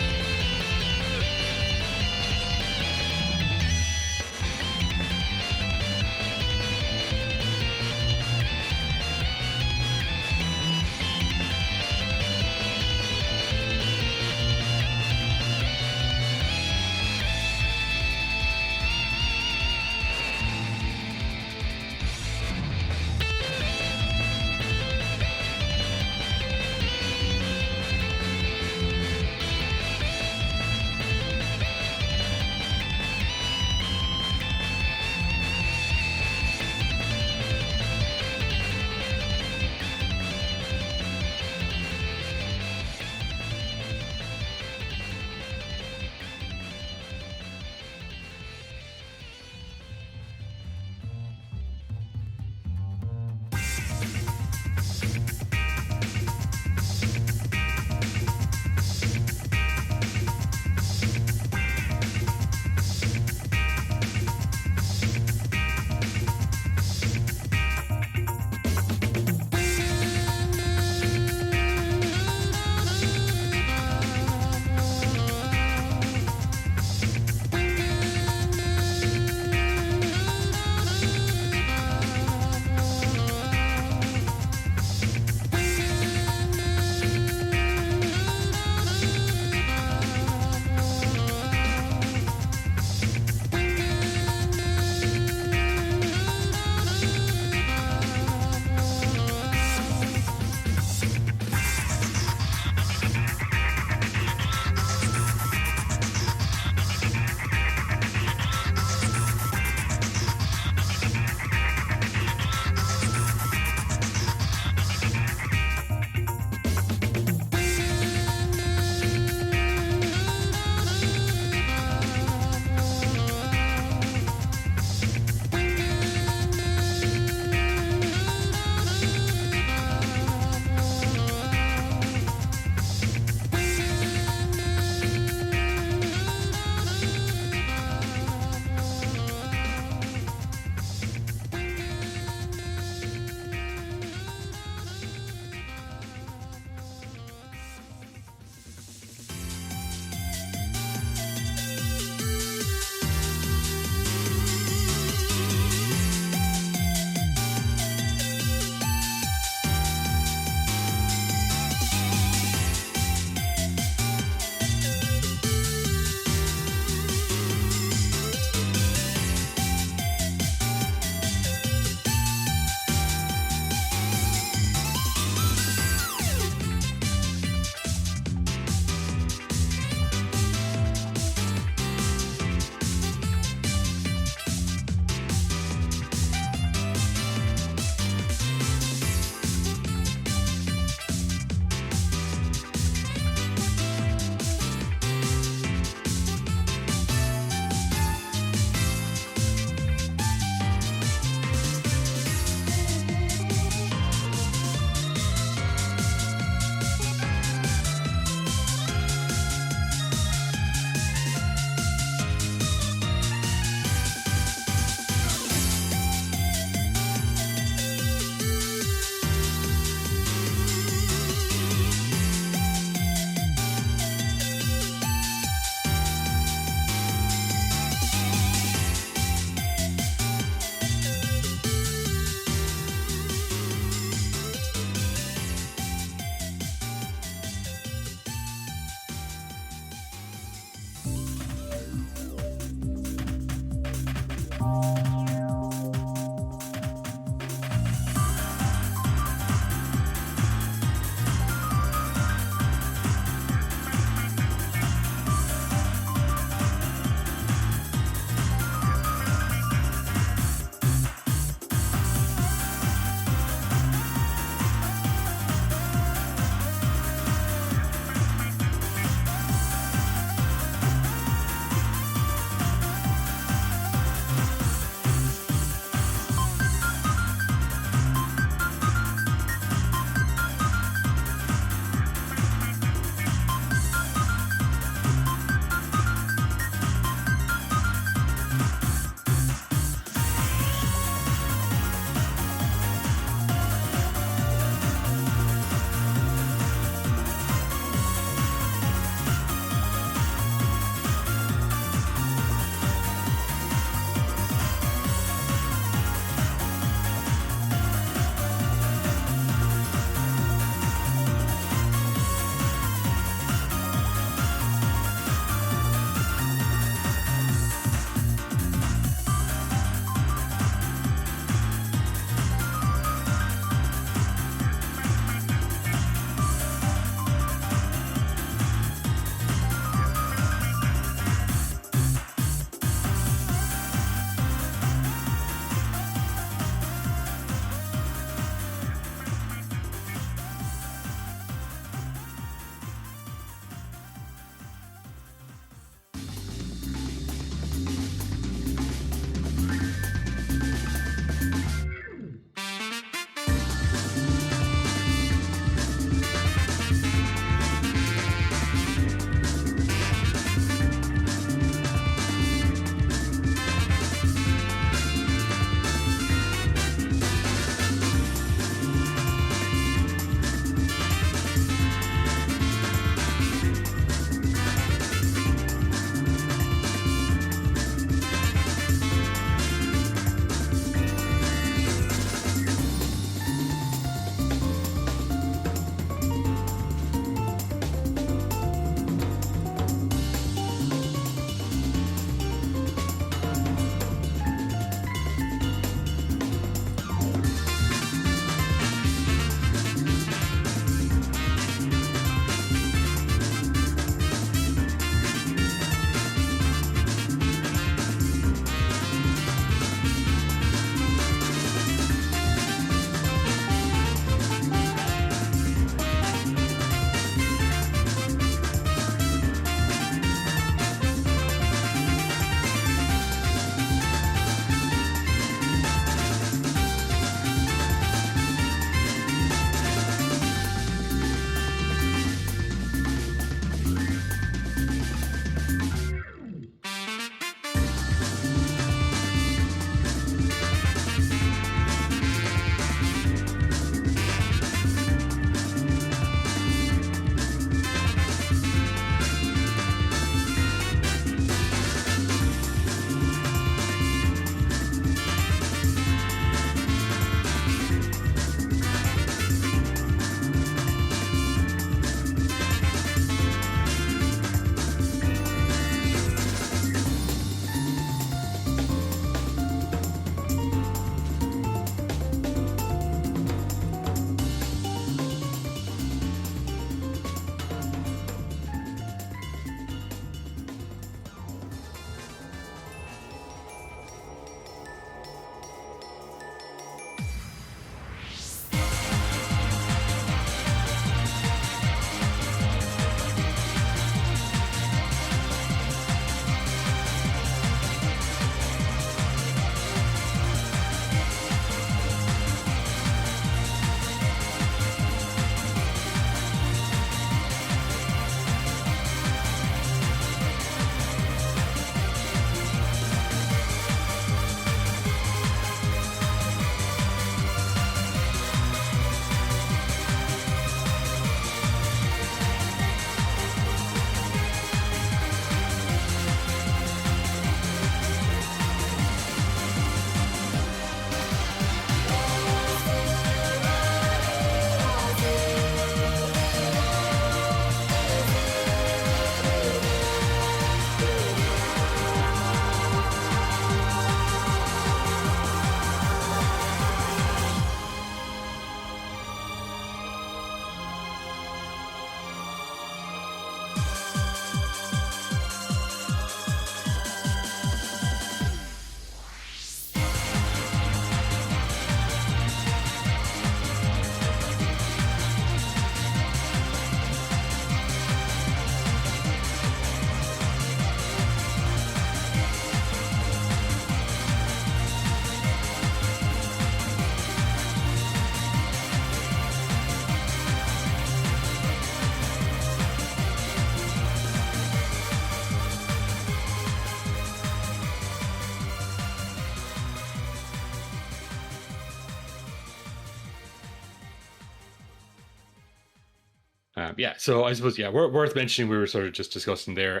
Speaker 1: yeah, so I suppose worth mentioning. We were sort of just discussing there.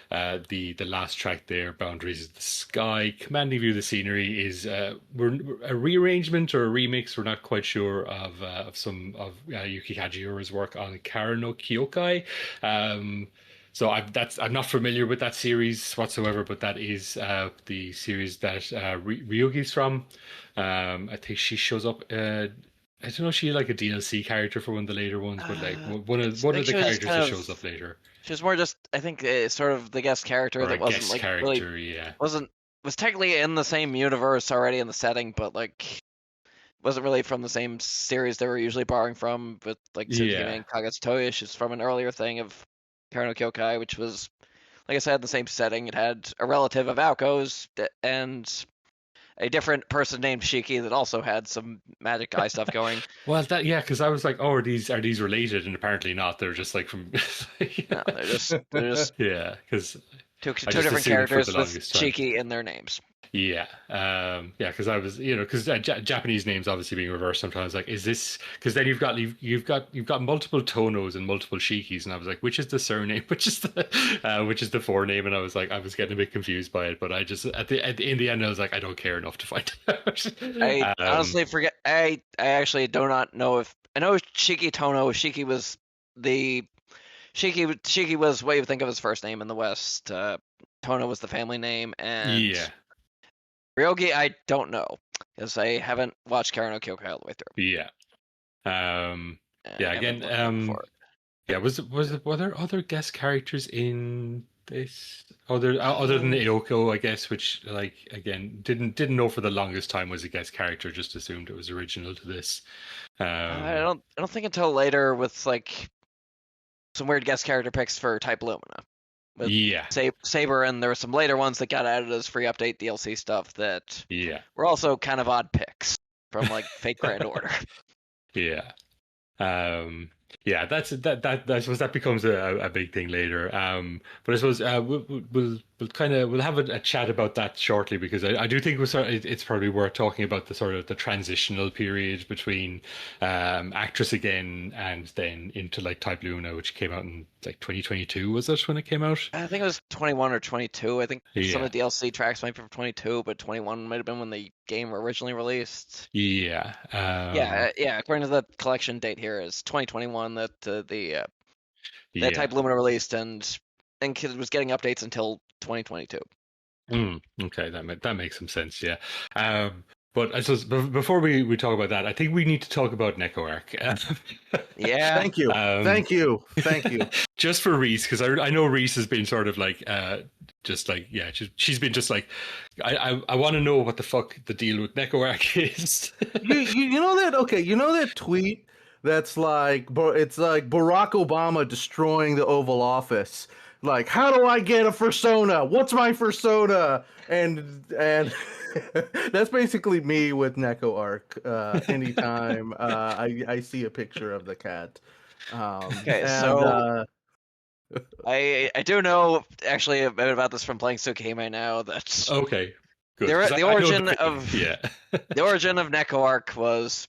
Speaker 1: The last track there, "Boundaries of the Sky," commanding view of the scenery is we're a rearrangement or a remix. We're not quite sure of some of Yuki Kajiura's work on Kara no Kyokai. So I'm not familiar with that series whatsoever, but that is the series that Ryugi's from. I think she shows up. I don't know if she's like a DLC character for one of the later ones, but like one of the characters that shows up later.
Speaker 3: She was more just, I think, sort of the guest character
Speaker 1: Or
Speaker 3: that
Speaker 1: a
Speaker 3: wasn't
Speaker 1: guest
Speaker 3: like
Speaker 1: character,
Speaker 3: really
Speaker 1: yeah.
Speaker 3: was technically in the same universe already in the setting, but like wasn't really from the same series they were usually borrowing from. But like Tsukihime and Kagetsutoya, she's from an earlier thing of Kara no Kyokai, which was, like I said, the same setting. It had a relative of Aoko's and a different person named Shiki that also had some magic eye stuff going.
Speaker 1: Well, because I was like, oh, are these related? And apparently not. They're just like from.
Speaker 3: No, they're just
Speaker 1: yeah, because
Speaker 3: two different characters with Shiki in their names.
Speaker 1: Yeah, because I was, because Japanese names obviously being reversed sometimes. Like, is this? Because then you've got multiple Tohnos and multiple Shikis, and I was like, which is the surname? Which is the forename? And I was getting a bit confused by it. But I just in the end, I was like, I don't care enough to find out.
Speaker 3: I honestly forget. I actually do not know if I know Shiki Tohno. Shiki was what you would think of his first name in the West. Tohno was the family name, and
Speaker 1: yeah.
Speaker 3: Ryogi, I don't know because I haven't watched Kara no Kyokai all the way through.
Speaker 1: Yeah. Were there other guest characters in this other than Ioko, I guess, which like again didn't know for the longest time was a guest character, just assumed it was original to this.
Speaker 3: I don't think until later with like some weird guest character picks for Type Lumina. With Saber, and there were some later ones that got added as free update DLC stuff that were also kind of odd picks from like Fate Grand Order.
Speaker 1: Yeah. I suppose that becomes a big thing later. But I suppose we'll have a chat about that shortly, because I do think it's probably worth talking about the sort of the transitional period between Actress again and then into like Type Luna, which came out in like 2022, was it when it came out?
Speaker 3: I think it was 21 or 22. I think some of the DLC tracks might be from 22, but 21 might have been when the game originally released.
Speaker 1: Yeah.
Speaker 3: According to the collection date here is 2021 that that Type Lumina released, and it was getting updates until 2022.
Speaker 1: Okay, that makes some sense. Yeah. But I suppose before we talk about that, I think we need to talk about Neko Arc.
Speaker 3: Yeah.
Speaker 2: Thank you.
Speaker 1: Just for Reese, because I know Reese has been sort of like, she's been just like, I want to know what the fuck the deal with Neko Arc is.
Speaker 2: you know that? Okay, you know that tweet that's like, it's like Barack Obama destroying the Oval Office. Like, how do I get a fursona? What's my fursona? And that's basically me with Neko Arc. Anytime I see a picture of the cat.
Speaker 3: So I do know actually a bit about this from playing Tsukihime now. That's
Speaker 1: okay. Good.
Speaker 3: The origin of the origin of Neko Arc was,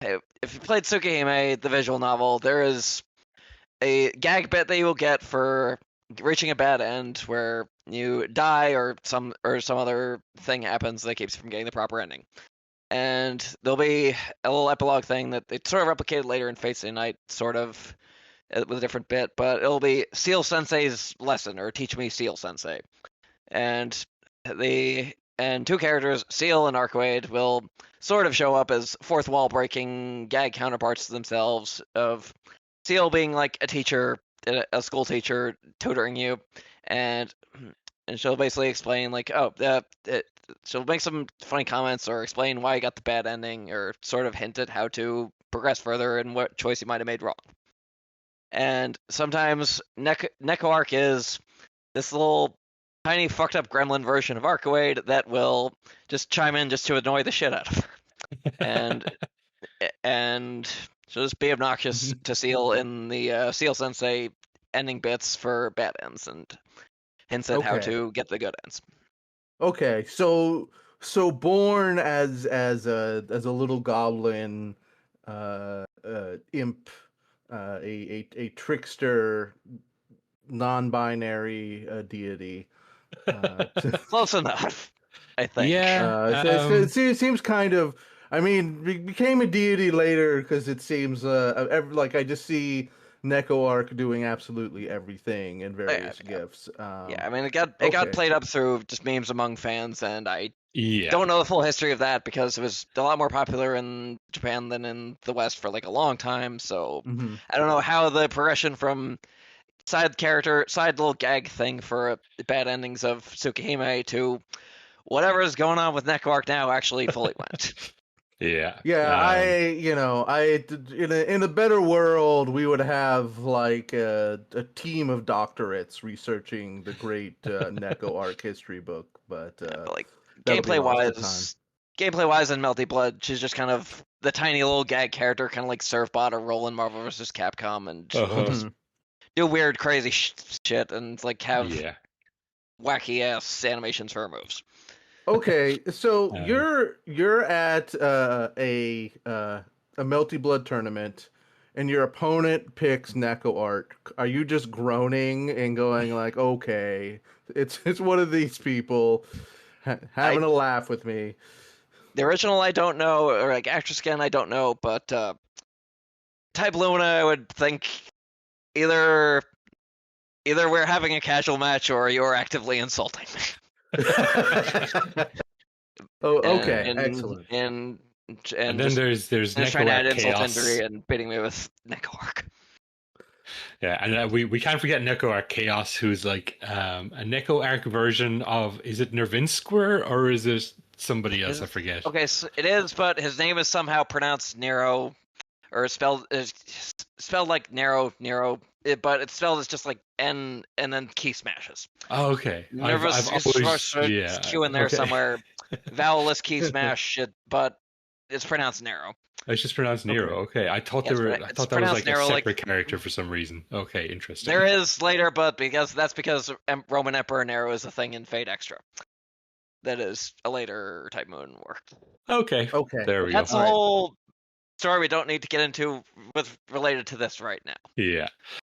Speaker 3: if you played Tsukihime, the visual novel, there is a gag bit that you will get for reaching a bad end where you die or some other thing happens that keeps you from getting the proper ending. And there'll be a little epilogue thing that it's sort of replicated later in Fate Stay Night, sort of with a different bit, but it'll be Seal Sensei's lesson, or Teach Me Seal Sensei. And two characters, Seal and Arcueid, will sort of show up as fourth wall breaking gag counterparts to themselves, of Seal being like a teacher, a school teacher tutoring you, and she'll basically explain like, she'll make some funny comments or explain why you got the bad ending, or sort of hint at how to progress further and what choice you might have made wrong. And sometimes Neko Arc is this little tiny fucked up gremlin version of Arcueid that will just chime in just to annoy the shit out of her. and she'll just be obnoxious to Seal in the Seal Sensei ending bits for bad ends, and hints at how to get the good ends.
Speaker 2: Okay, so born as a little goblin imp a trickster, non-binary deity.
Speaker 3: Close enough, I think.
Speaker 1: Yeah.
Speaker 2: It seems kind of. I mean, became a deity later because it seems like I just see Neko Arc doing absolutely everything in various gifts.
Speaker 3: Yeah, I mean, it got played up through just memes among fans, and I
Speaker 1: Yeah.
Speaker 3: don't know the full history of that because it was a lot more popular in Japan than in the West for like a long time. So I don't know how the progression from side little gag thing for bad endings of Tsukihime to whatever is going on with Neko Arc now actually fully went.
Speaker 1: Yeah.
Speaker 2: Yeah, in a better world, we would have like a team of doctorates researching the great Neko Arc history book, but
Speaker 3: like
Speaker 2: that'll be
Speaker 3: gameplay
Speaker 2: lost to
Speaker 3: wise in Melty Blood, she's just kind of the tiny little gag character, kind of like Surfbot or Roland Marvel vs. Capcom, and just do weird, crazy shit and like have wacky ass animations for her moves.
Speaker 2: Okay, so you're at a Melty Blood tournament, and your opponent picks Neko Arc. Are you just groaning and going like, "Okay, it's one of these people having a laugh with me"?
Speaker 3: The original, I don't know, or like actress again, I don't know, but Type Luna, I would think either we're having a casual match or you're actively insulting me.
Speaker 2: Okay, excellent.
Speaker 3: And
Speaker 1: then there's
Speaker 3: trying to add
Speaker 1: Neko
Speaker 3: insult
Speaker 1: Chaos.
Speaker 3: injury and beating me with Neko Arc.
Speaker 1: Yeah, and we can't forget Neko Arc Chaos, who's like a Neko Arc version of, is it Nervinskwer or is it somebody else? I forget.
Speaker 3: Okay, so it is, but his name is somehow pronounced Nero, or spelled like Nero, but it's spelled as just like N and then key smashes.
Speaker 1: Oh, okay.
Speaker 3: Nervous Q in there somewhere. Vowelless key smash shit, but it's pronounced Nero.
Speaker 1: It's just pronounced Nero. Okay, I thought that was like a separate character for some reason. Okay, interesting.
Speaker 3: There is later, but because Roman Emperor Nero is a thing in Fate Extra. That is a later Type Moon work.
Speaker 1: Okay. There we go.
Speaker 3: That's a whole story we don't need to get into related to this right now.
Speaker 1: Yeah.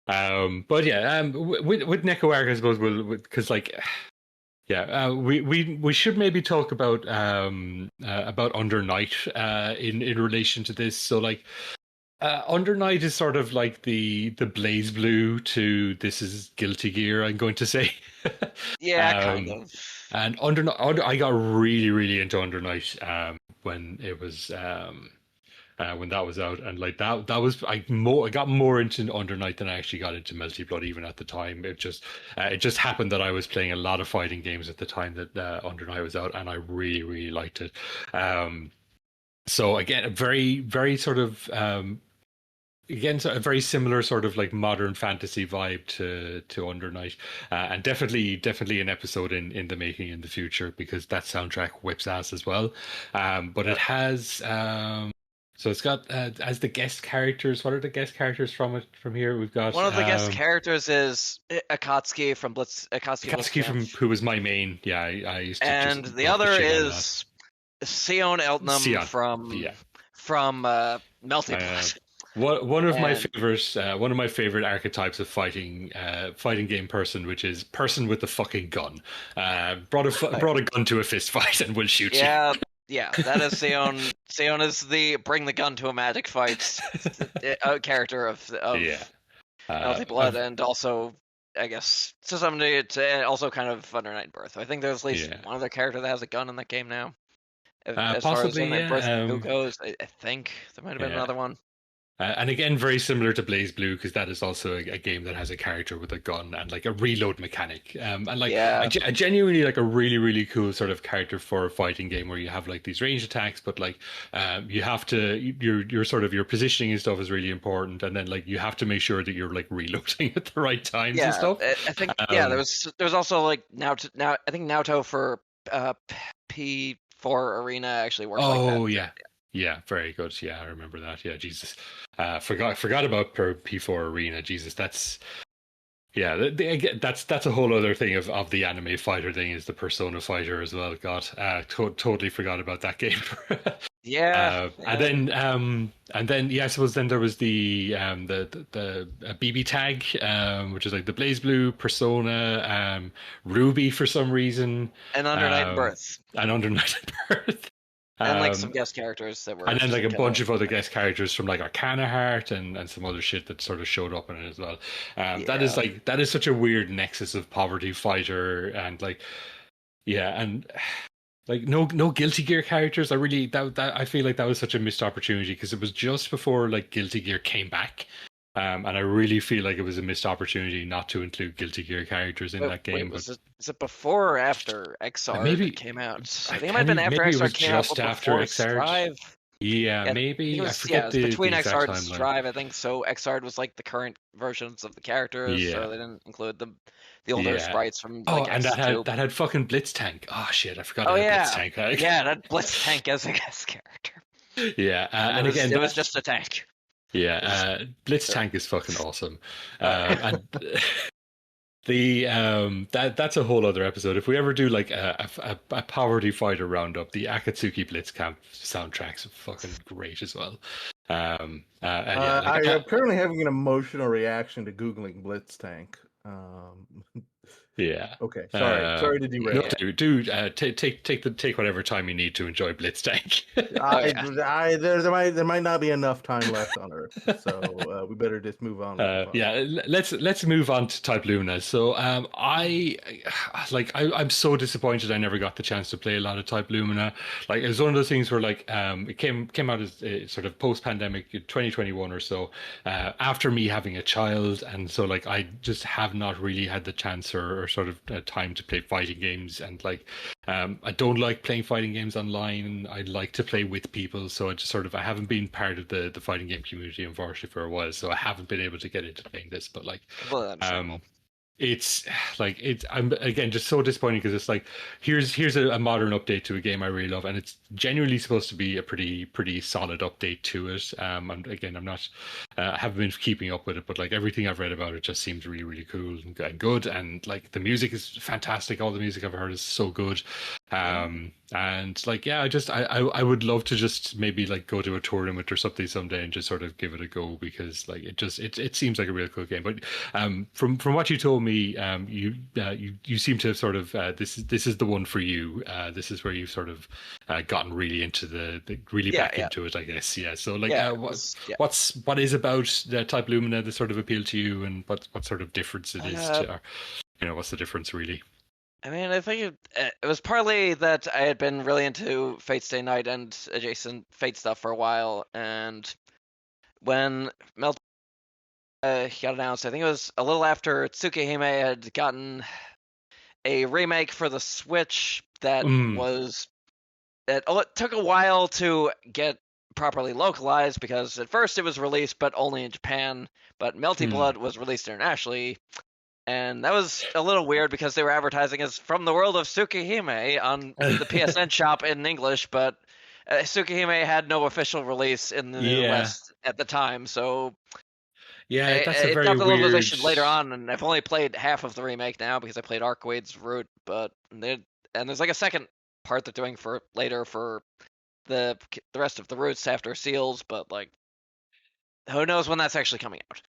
Speaker 1: But yeah, with Neko Arc, I suppose because like. Yeah, we should maybe talk about Under Night in relation to this. So like, Under Night is sort of like the Blaze Blue to this is Guilty Gear, I'm going to say.
Speaker 3: Yeah, kind of.
Speaker 1: And I got really really into Under Night when it was when that was out, and like that was I got more into Under Night than I actually got into Melty Blood even at the time. It just happened that I was playing a lot of fighting games at the time that Under Night was out, and I really really liked it. So again, a very very sort of again, a very similar sort of like modern fantasy vibe to Under Night, and definitely an episode in the making in the future, because that soundtrack whips ass as well. But it has. So it's got as the guest characters. What are the guest characters from here? We've got
Speaker 3: one of the guest characters is Akatsuki from
Speaker 1: Akatsuki from who was my main. Yeah, I used to.
Speaker 3: And the other is Sion Eltnam from Melty Blood.
Speaker 1: One of my favorite archetypes of fighting game person, which is person with the fucking gun. Brought a gun to a fist fight and will shoot you.
Speaker 3: Yeah, that is Sion. Sion is the bring the gun to a magic fight character of Melty Blood, and also, I guess, to some degree, it's also kind of Under Night Birth. I think there's at least one other character that has a gun in that game now. As
Speaker 1: possibly,
Speaker 3: far as Birth goes, I think there might have been another one.
Speaker 1: And again, very similar to Blaze Blue, because that is also a game that has a character with a gun and like a reload mechanic. And like a genuinely like a really, really cool sort of character for a fighting game where you have like these ranged attacks, but like you have to, your sort of your positioning and stuff is really important. And then like you have to make sure that you're like reloading at the right times and stuff.
Speaker 3: I think, there was also like now I think Naoto for P4 Arena actually works like that.
Speaker 1: Oh, yeah. Yeah, very good. Yeah, I remember that. Yeah, Jesus, forgot about P4 Arena. Jesus, that's that's a whole other thing of the anime fighter thing, is the Persona fighter as well. God, totally forgot about that game.
Speaker 3: Yeah,
Speaker 1: And then yeah, I suppose then there was the BB tag, which is like the Blaze Blue, Persona, Ruby for some reason,
Speaker 3: and Under Night and
Speaker 1: um,
Speaker 3: Birth,
Speaker 1: and Under Night and Birth.
Speaker 3: and like some
Speaker 1: Um,
Speaker 3: guest characters that
Speaker 1: and
Speaker 3: were
Speaker 1: then
Speaker 3: just
Speaker 1: like a
Speaker 3: kind of
Speaker 1: bunch of other guest characters from like Arcana Heart and some other shit that sort of showed up in it as well.
Speaker 3: yeah.
Speaker 1: That is such a weird nexus of poverty fighter and like yeah, and like no Guilty Gear characters. I really that I feel like that was such a missed opportunity because it was just before like Guilty Gear came back. And I really feel like it was a missed opportunity not to include Guilty Gear characters in that game. But
Speaker 3: Was it before or after Xrd
Speaker 1: maybe
Speaker 3: came out? I
Speaker 1: I
Speaker 3: think it might have been
Speaker 1: can't.
Speaker 3: after
Speaker 1: Maybe it was
Speaker 3: Xrd came out,
Speaker 1: just
Speaker 3: but
Speaker 1: after
Speaker 3: before
Speaker 1: Xrd.
Speaker 3: Strive.
Speaker 1: Yeah,
Speaker 3: Yeah, I think
Speaker 1: maybe.
Speaker 3: it
Speaker 1: I
Speaker 3: was
Speaker 1: forget
Speaker 3: it was between
Speaker 1: the exact
Speaker 3: Xrd and
Speaker 1: timeline.
Speaker 3: Strive, I think. So Xrd was like the current versions of the characters,
Speaker 1: Yeah.
Speaker 3: so they didn't include the older
Speaker 1: Yeah.
Speaker 3: sprites from
Speaker 1: Oh,
Speaker 3: like
Speaker 1: and
Speaker 3: X2.
Speaker 1: that had fucking Blitz Tank. Oh shit, I forgot
Speaker 3: Oh
Speaker 1: it had
Speaker 3: yeah,
Speaker 1: Blitz Tank. Like.
Speaker 3: yeah, that Blitz tank as a guest character,
Speaker 1: Yeah,
Speaker 3: and
Speaker 1: and again,
Speaker 3: it was just a tank.
Speaker 1: yeah,
Speaker 3: It was-
Speaker 1: Blitz Tank is fucking awesome.
Speaker 3: uh,
Speaker 1: And the that's a whole other episode. If we ever do like a poverty fighter roundup, the Akatsuki Blitz Camp soundtracks are fucking great as well. And yeah, like,
Speaker 2: I'm currently having an emotional reaction to googling Blitz Tank.
Speaker 1: yeah.
Speaker 2: Okay, sorry to derail.
Speaker 1: No, take whatever time you need to enjoy Blitz Tank.
Speaker 2: There might not be enough time left on Earth, so we better just move on.
Speaker 1: Yeah, let's move on to Type Luna. So I'm so disappointed I never got the chance to play a lot of Type Lumina. Like it was one of those things where like it came out as sort of post pandemic 2021 or so, after me having a child, and so like I just have not really had the chance or sort of time to play fighting games, and like I don't like playing fighting games online. I like to play with people, so I haven't been part of the fighting game community unfortunately for a while, so I haven't been able to get into playing this. But like,
Speaker 3: well,
Speaker 1: it's I'm again just so disappointing because it's like here's a modern update to a game I really love, and it's genuinely supposed to be a pretty solid update to it. And again, I'm not haven't been keeping up with it, but like everything I've read about it just seems really cool and good, and like the music is fantastic. All the music I've heard is so good. And like yeah, I would love to just maybe like go to a tournament or something someday and just sort of give it a go, because like it seems like a real cool game. But from what you told me, you seem to have sort of this is the one for you. This is where you've sort of gotten really into into it, I guess. Yeah. So like what is about Type Lumina that sort of appealed to you, and what sort of difference it is to, what's the difference really?
Speaker 3: I mean, I think it was partly that I had been really into Fate Stay Night and adjacent Fate stuff for a while, and when Melty got announced, I think it was a little after Tsukihime had gotten a remake for the Switch that it took a while to get properly localized, because at first it was released but only in Japan, but Melty Blood was released internationally. And that was a little weird because they were advertising as from the world of Tsukihime on the PSN shop in English, but Tsukihime had no official release in the West at the time. So
Speaker 1: yeah, that's a very
Speaker 3: got the
Speaker 1: weird
Speaker 3: localization later on, and I've only played half of the remake now because I played Arcueid's route. But there's like a second part they're doing for later for the rest of the routes after Seals, but like who knows when that's actually coming out.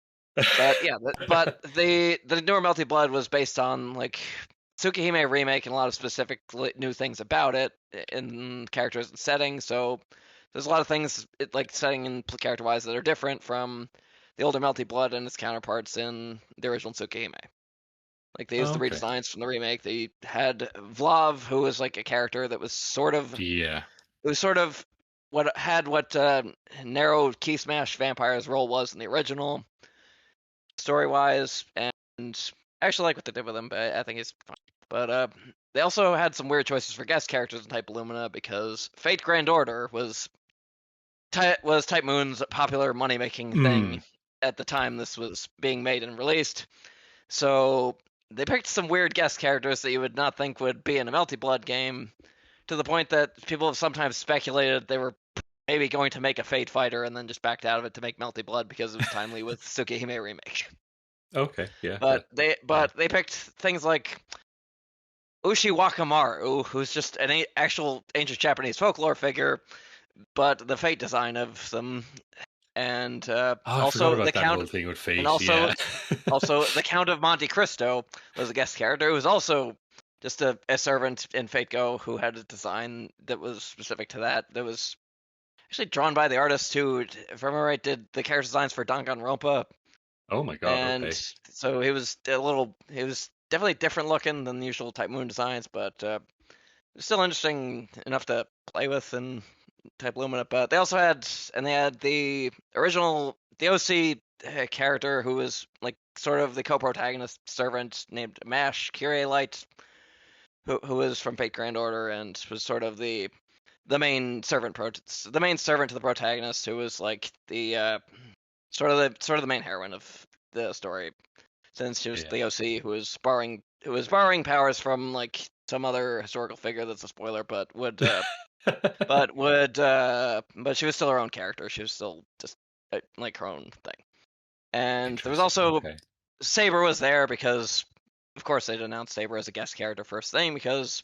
Speaker 3: But yeah, but the newer Melty Blood was based on like Tsukihime remake and a lot of specific new things about it in characters and setting. So there's a lot of things like setting and character wise that are different from the older Melty Blood and its counterparts in the original Tsukihime. Like they used the redesigns from the remake. They had Vlav, who was like a character that was sort of it was sort of what narrow key smash vampire's role was in the original. Story-wise, and I actually like what they did with him, but I think he's fine. But they also had some weird choices for guest characters in Type Lumina, because Fate Grand Order was Type Moon's popular money-making thing at the time this was being made and released. So they picked some weird guest characters that you would not think would be in a Melty Blood game, to the point that people have sometimes speculated they were maybe going to make a Fate fighter and then just backed out of it to make Melty Blood because it was timely with Tsukihime remake.
Speaker 1: Okay, yeah.
Speaker 3: But they picked things like Ushi Wakamaru, who's just an actual ancient Japanese folklore figure, but the Fate design of them, and
Speaker 1: I forgot
Speaker 3: also
Speaker 1: about
Speaker 3: the
Speaker 1: that whole
Speaker 3: Count,
Speaker 1: thing with Fate.
Speaker 3: and also
Speaker 1: Yeah.
Speaker 3: also the Count of Monte Cristo was a guest character who was also just a servant in Fate Go who had a design that was specific to that. That was actually drawn by the artist who, if I remember right, did the character designs for Danganronpa.
Speaker 1: Oh my god.
Speaker 3: And
Speaker 1: Okay.
Speaker 3: so he was definitely different looking than the usual Type Moon designs, but still interesting enough to play with in Type Lumina. But they also had the original OC character who was like sort of the co-protagonist servant named Mash Kyrie Light, who was from Fate Grand Order and was sort of the main servant to the protagonist, who was like the sort of the main heroine of the story, since she was the OC who was borrowing powers from like some other historical figure that's a spoiler, but she was still her own character. She was still just like her own thing. And there was also Saber was there because, of course, they'd announced Saber as a guest character first thing because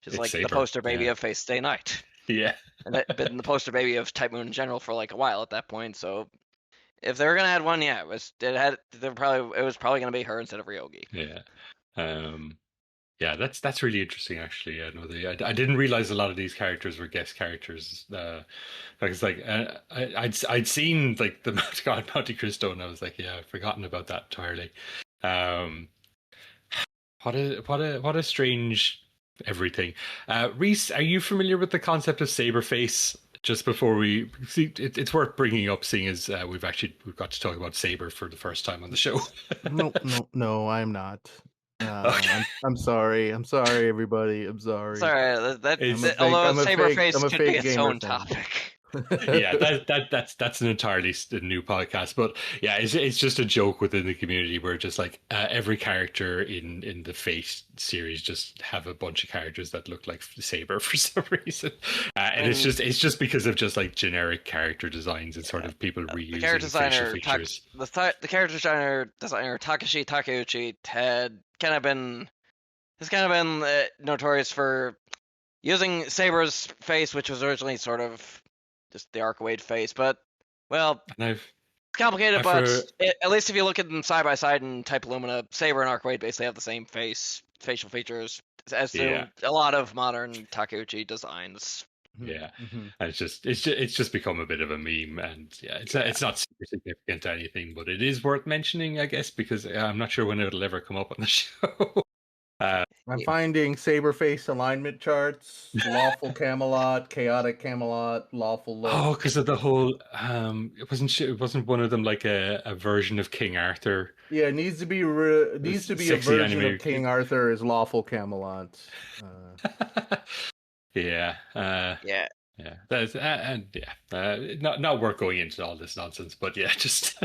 Speaker 3: she's like the poster baby of Face Stay Night.
Speaker 1: Yeah.
Speaker 3: And that been the poster baby of Type Moon in general for like a while at that point. So if they were gonna add one, it was probably gonna be her instead of Ryogi.
Speaker 1: Yeah. Yeah, that's really interesting actually. I didn't realize a lot of these characters were guest characters. Because like I'd seen like the Monte Cristo, and I was like, yeah, I've forgotten about that entirely. What a strange everything. Reese, are you familiar with the concept of Saberface? Just before we see, it's worth bringing up, seeing as we've got to talk about Saber for the first time on the show.
Speaker 2: No, I'm not.
Speaker 1: Okay.
Speaker 2: I'm sorry, everybody. I'm sorry.
Speaker 3: Sorry, although Saberface could be its own topic.
Speaker 1: Yeah, that's an entirely new podcast, but yeah, it's just a joke within the community where just like every character in the Fate series just have a bunch of characters that look like Saber for some reason, and it's just because of just like generic character designs and sort of people reusing facial features.
Speaker 3: The character designer Takashi Takeuchi has kind of been notorious for using Saber's face, which was originally sort of just the Arcueid face, but it's complicated. At least if you look at them side by side in Type Lumina, Saber and Arcueid basically have the same facial features as do a lot of modern Takeuchi designs.
Speaker 1: Yeah, and it's just become a bit of a meme, and it's not super significant to anything, but it is worth mentioning, I guess, because I'm not sure when it'll ever come up on the show.
Speaker 2: I'm finding Saberface alignment charts: lawful Camelot, chaotic Camelot, lawful look.
Speaker 1: Oh, because of the whole it wasn't one of them like a version of King Arthur?
Speaker 2: Yeah, it needs to be a version of King Arthur as lawful Camelot.
Speaker 1: Yeah. That's not worth going into all this nonsense, but yeah, just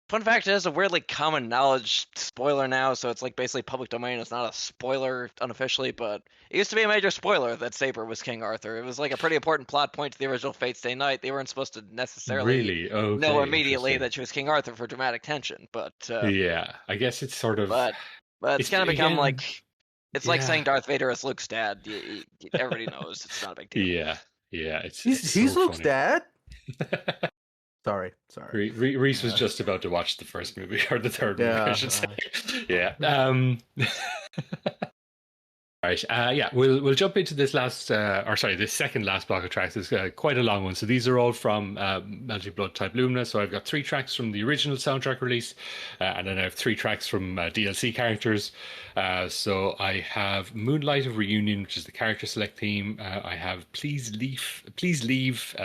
Speaker 3: Fun fact, it is a weirdly common knowledge spoiler now, so it's like basically public domain. It's not a spoiler unofficially, but it used to be a major spoiler that Saber was King Arthur. It was like a pretty important plot point to the original Fate Stay Night. They weren't supposed to necessarily know immediately that she was King Arthur for dramatic tension, but
Speaker 1: yeah, I guess it's sort of.
Speaker 3: But it's kind of become like like saying Darth Vader is Luke's dad. Everybody knows it's not a big deal.
Speaker 1: Yeah,
Speaker 2: he's so Luke's dad. Sorry.
Speaker 1: Reese was just about to watch the first movie, or the third movie, I should say. Yeah. Right. We'll jump into this this second last block of tracks. It's quite a long one. So these are all from Melty Blood Type Lumina. So I've got 3 tracks from the original soundtrack release, and then I have 3 tracks from DLC characters. So I have Moonlight of Reunion, which is the character select theme. I have Please Leave,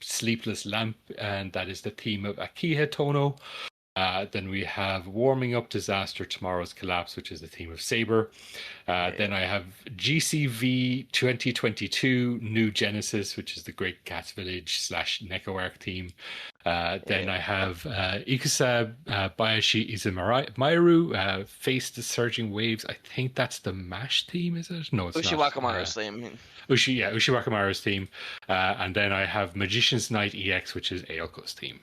Speaker 1: Sleepless Lamp, and that is the theme of Akiha Tohno. Then we have Warming Up Disaster, Tomorrow's Collapse, which is the theme of Saber. Then I have GCV 2022 New Genesis, which is the Great Cats Village / Neko Arc theme. Then I have IKUSA BAYASHI is a MAIRU, Face the Surging Waves. I think that's the MASH theme, is it? No, it's
Speaker 3: Ushiwakamaru's theme.
Speaker 1: Ushiwakamaru's theme. And then I have Magician's Night EX, which is Aoko's theme.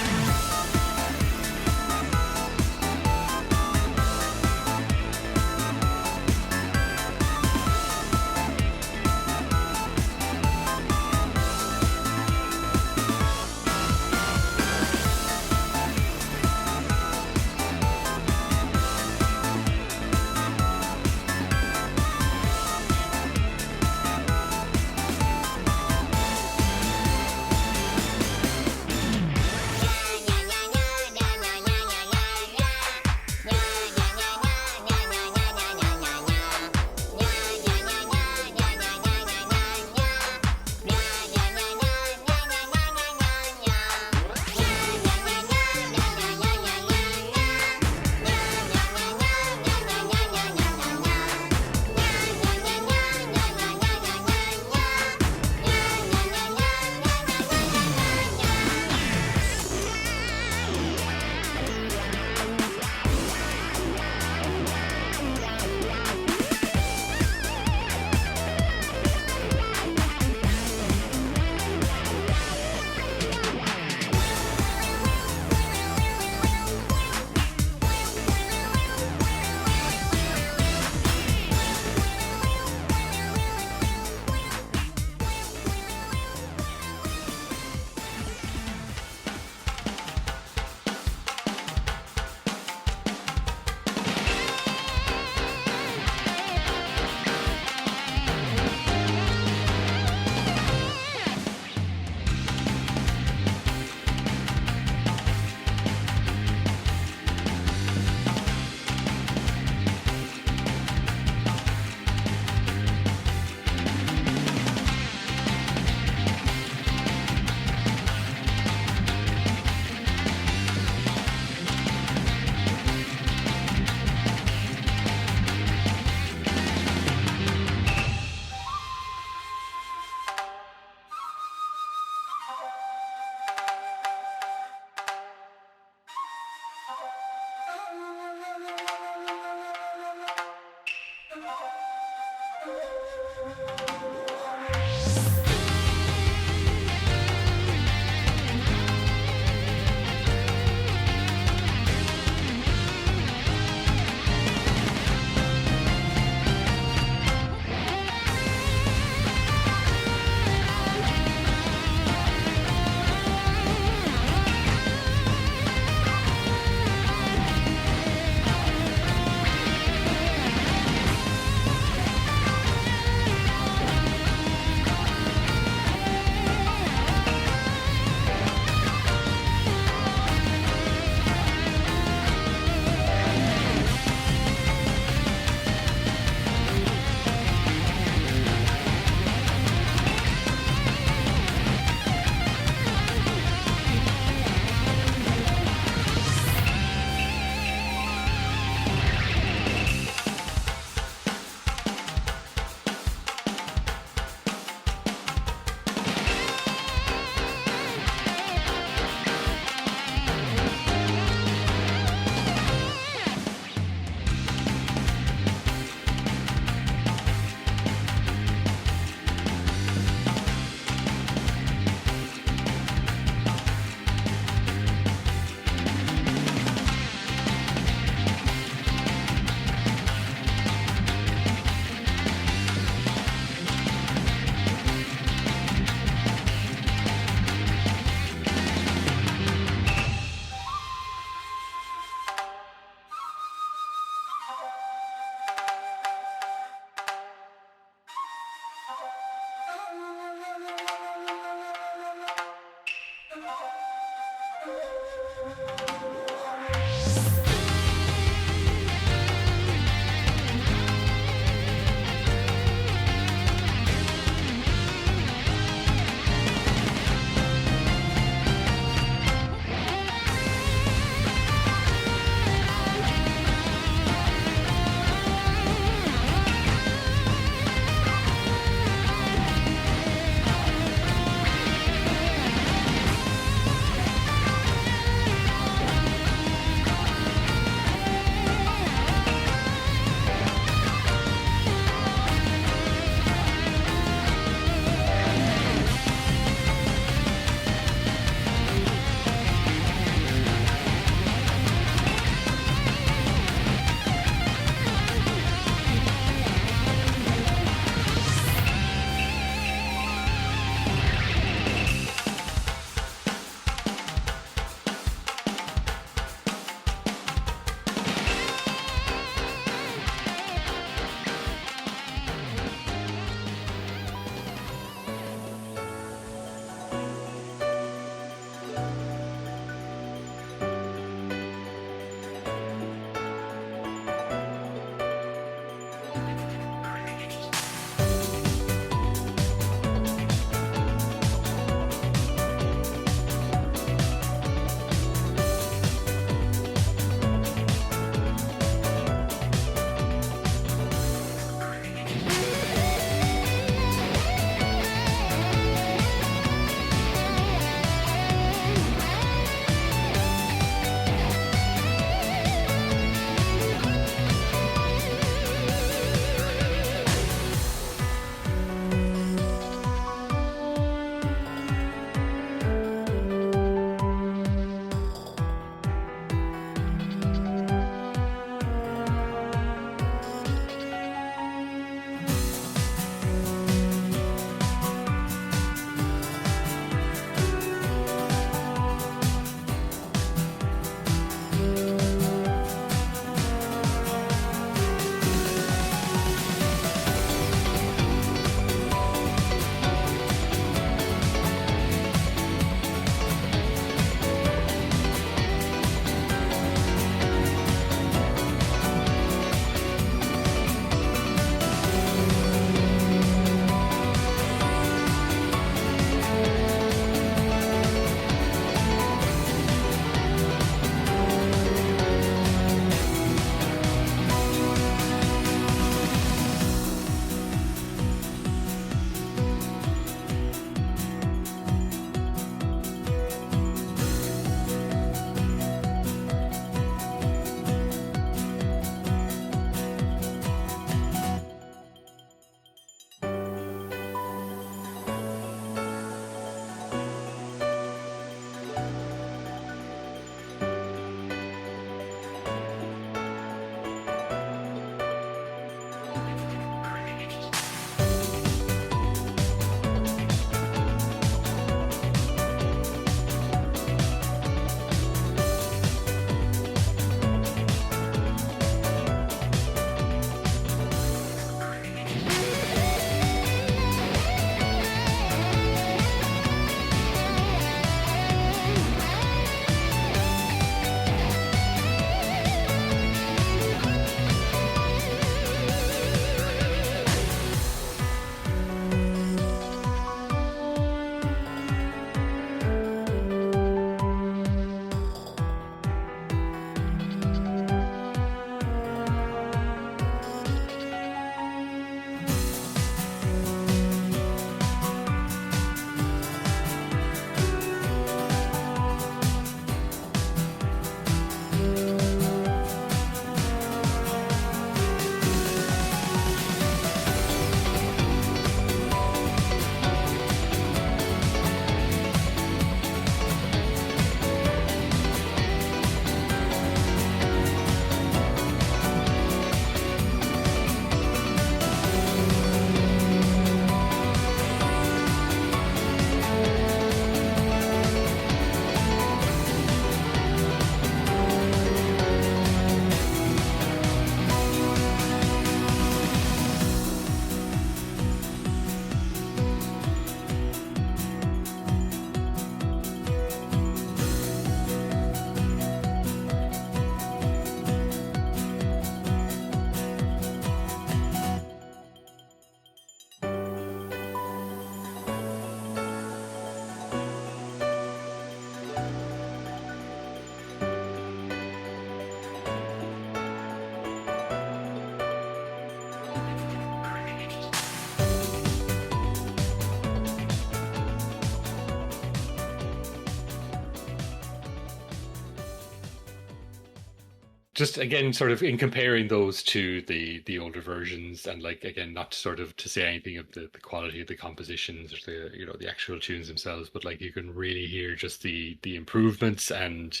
Speaker 1: just again, sort of in comparing those to the older versions, and like again, not sort of to say anything of the quality of the compositions or the the actual tunes themselves, but like you can really hear just the improvements and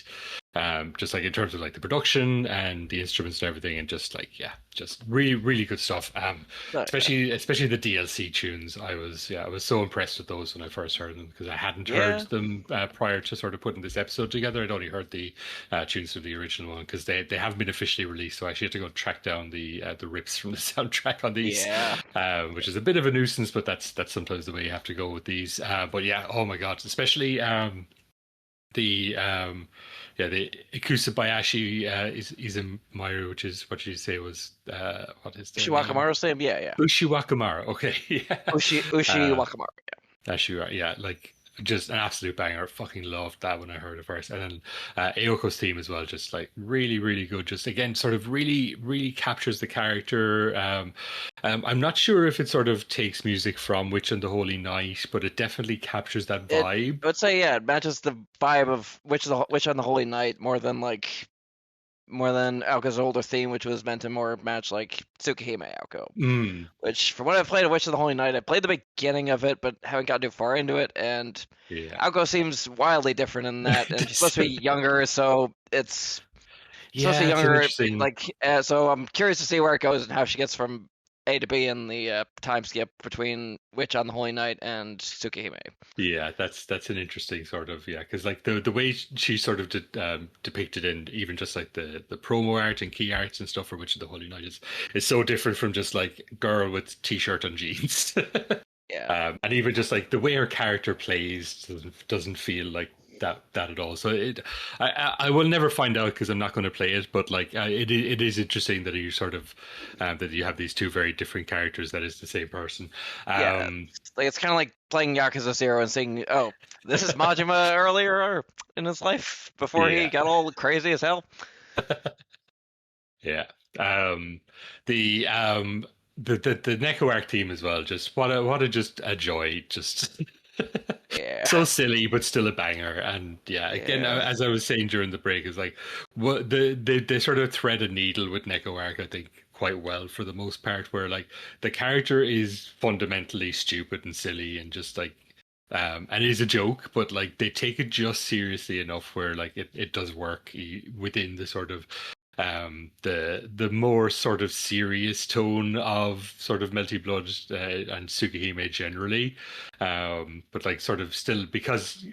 Speaker 1: just like in terms of like the production and the instruments and everything, and just like just really good stuff.
Speaker 3: But,
Speaker 1: Especially the DLC tunes. I was so impressed with those when I first heard them because I hadn't heard
Speaker 3: yeah,
Speaker 1: them prior to sort of putting this episode together. I'd only heard the tunes from the original one because they haven't been officially released. So I actually had to go track down the rips from the soundtrack on these,
Speaker 3: yeah.
Speaker 1: which is a bit of a nuisance, but that's sometimes the way you have to go with these. But yeah, oh my god, especially the the IKUSA BAYASHI is in MAIRU, which is what you say was what is the name?
Speaker 3: Shiwakamaru same, yeah.
Speaker 1: Ushiwakamara. Okay, yeah.
Speaker 3: Ushi
Speaker 1: Uh,
Speaker 3: Wakamaru,
Speaker 1: That's you, yeah, like just an absolute banger. Fucking loved that when I heard it first, and then Aoko's theme as well, just like really good. Just again, sort of really captures the character. I'm not sure if it sort of takes music from Witch and the Holy Night, but it definitely captures that vibe.
Speaker 3: I would say it matches the vibe of Witch on the Holy Night more than Aoka's older theme, which was meant to more match like Tsukihime Aoko.
Speaker 1: Mm,
Speaker 3: Which, from what I've played of Witch of the Holy Night, I played the beginning of it, but haven't gotten too far into it. And
Speaker 1: yeah,
Speaker 3: Aoko seems wildly different in that, and she's supposed to be younger, so it's supposed to be
Speaker 1: it's an
Speaker 3: younger.
Speaker 1: interesting.
Speaker 3: So I'm curious to see where it goes and how she gets from A to B in the time skip between Witch on the Holy Night and Tsukihime.
Speaker 1: Yeah, that's an interesting sort of because like the way she sort of depicted in even just like the promo art and key arts and stuff for Witch of the Holy Night is so different from just like girl with t-shirt and jeans.
Speaker 3: Yeah.
Speaker 1: And even just like the way her character plays doesn't feel like that at all. So I will never find out because I'm not going to play it. But like it is interesting that you sort of that you have these two very different characters that is the same person.
Speaker 3: Yeah. Like it's kind of like playing Yakuza 0 and seeing, oh, this is Majima earlier in his life before he
Speaker 1: Yeah.
Speaker 3: got all crazy as hell.
Speaker 1: Yeah. Um, the Neko arc team as well. Just what a just a joy. Just
Speaker 3: Yeah.
Speaker 1: so silly, but still a banger. And yeah, again,
Speaker 3: Yeah.
Speaker 1: as I was saying during the break, is like what they sort of thread a needle with Neko arc. I think quite well for the most part, where like the character is fundamentally stupid and silly and just like. And it is a joke, but like they take it just seriously enough where like it does work within the sort of the more sort of serious tone of sort of Melty Blood and Tsukihime generally, but like sort of still because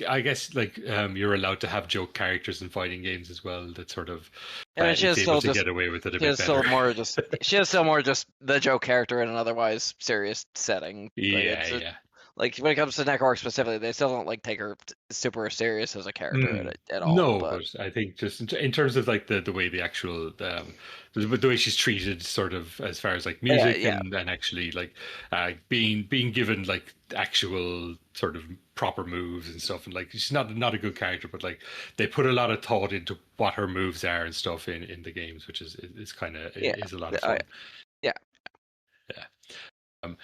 Speaker 1: I guess like you're allowed to have joke characters in fighting games as well. That sort of
Speaker 3: I mean, she
Speaker 1: is
Speaker 3: is
Speaker 1: able
Speaker 3: still
Speaker 1: to
Speaker 3: just
Speaker 1: get away with it a
Speaker 3: she
Speaker 1: bit
Speaker 3: is still
Speaker 1: better.
Speaker 3: more just she is still more just the joke character in an otherwise serious setting.
Speaker 1: Yeah.
Speaker 3: Like when it comes to Necroark specifically, they still don't like take her super serious as a character
Speaker 1: Mm.
Speaker 3: at all.
Speaker 1: No,
Speaker 3: But
Speaker 1: but I think just in terms of like the way the actual the way she's treated, sort of as far as like music
Speaker 3: yeah,
Speaker 1: and actually like being given like actual sort of proper moves and stuff, and like she's not a good character, but like they put a lot of thought into what her moves are and stuff in the games, which is kind of
Speaker 3: yeah,
Speaker 1: is a lot of fun.
Speaker 3: yeah.
Speaker 1: Yeah. Um,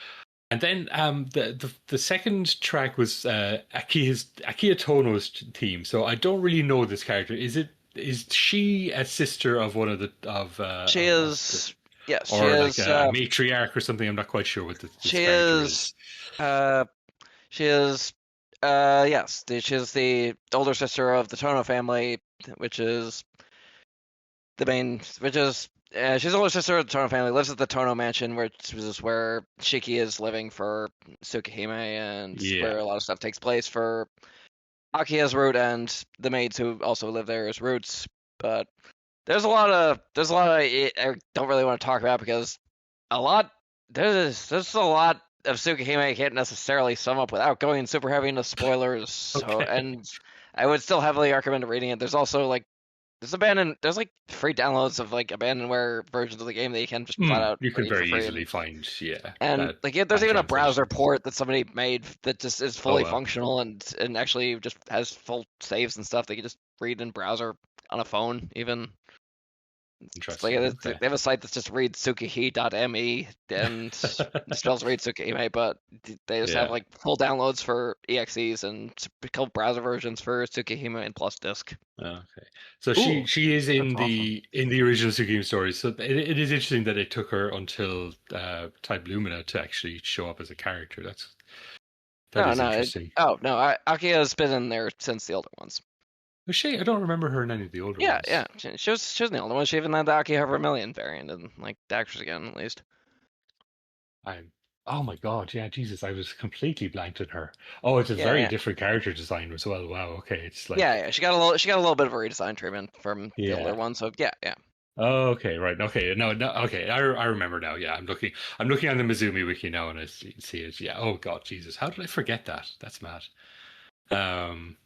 Speaker 1: and then the second track was Akiha Tohno's theme. So I don't really know this character. Is she a sister of one of the
Speaker 3: She is. Yes, she
Speaker 1: or
Speaker 3: is.
Speaker 1: like a matriarch or something? I'm not quite sure what this
Speaker 3: She
Speaker 1: character
Speaker 3: is. She is. Yes, she is the older sister of the Tohno family, which is the main. Which is. She's the older sister of the Tohno family. Lives at the Tohno mansion, which is where Shiki is living for Tsukihime, and where a lot of stuff takes place for Akiha's root and the maids who also live there as roots. But there's a lot of I don't really want to talk about because there's a lot of Tsukihime I can't necessarily sum up without going super heavy into spoilers. So
Speaker 1: Okay.
Speaker 3: and I would still heavily recommend reading it. There's also like there's like free downloads of like abandonware versions of the game that you can just flat out
Speaker 1: you can
Speaker 3: read for
Speaker 1: very
Speaker 3: free.
Speaker 1: easily find
Speaker 3: And
Speaker 1: that
Speaker 3: like there's even a browser
Speaker 1: translation.
Speaker 3: port that somebody made that just is fully
Speaker 1: Wow.
Speaker 3: functional and actually just has full saves and stuff that you just read in browser on a phone even. It's like
Speaker 1: Interesting. Okay.
Speaker 3: they have a site that's just reads tsukihi.me and spells read tsukihime, but they just have
Speaker 1: Yeah.
Speaker 3: like full downloads for EXEs and a couple browser versions for Tsukihime and Plus Disc.
Speaker 1: Okay. So
Speaker 2: Cool.
Speaker 1: she is
Speaker 2: That's
Speaker 1: in
Speaker 2: awesome.
Speaker 1: the original Tsukihime stories. So it is interesting that it took her until Type Lumina to actually show up as a character. That
Speaker 3: No,
Speaker 1: is
Speaker 3: no,
Speaker 1: interesting.
Speaker 3: Akiha has been in there since the older ones.
Speaker 1: Was she? I don't remember her in any of the older
Speaker 3: Yeah,
Speaker 1: ones.
Speaker 3: yeah, she was in the older ones. She even had the Akiha Vermilion variant and like the actors again at least.
Speaker 1: Oh my god, yeah, Jesus, I was completely blanked on her. Oh, it's a
Speaker 3: Yeah,
Speaker 1: very
Speaker 3: yeah.
Speaker 1: different character design as well. Wow, okay, it's
Speaker 3: Yeah,
Speaker 1: like
Speaker 3: yeah, she got a little bit of a redesign treatment from the older
Speaker 1: yeah.
Speaker 3: one. So yeah, yeah.
Speaker 1: Oh, okay, right. Okay, no, no, okay. I remember now. Yeah, I'm looking on the Mizumi wiki now, and I see it. Yeah. Oh God, Jesus, how did I forget that? That's mad. Um.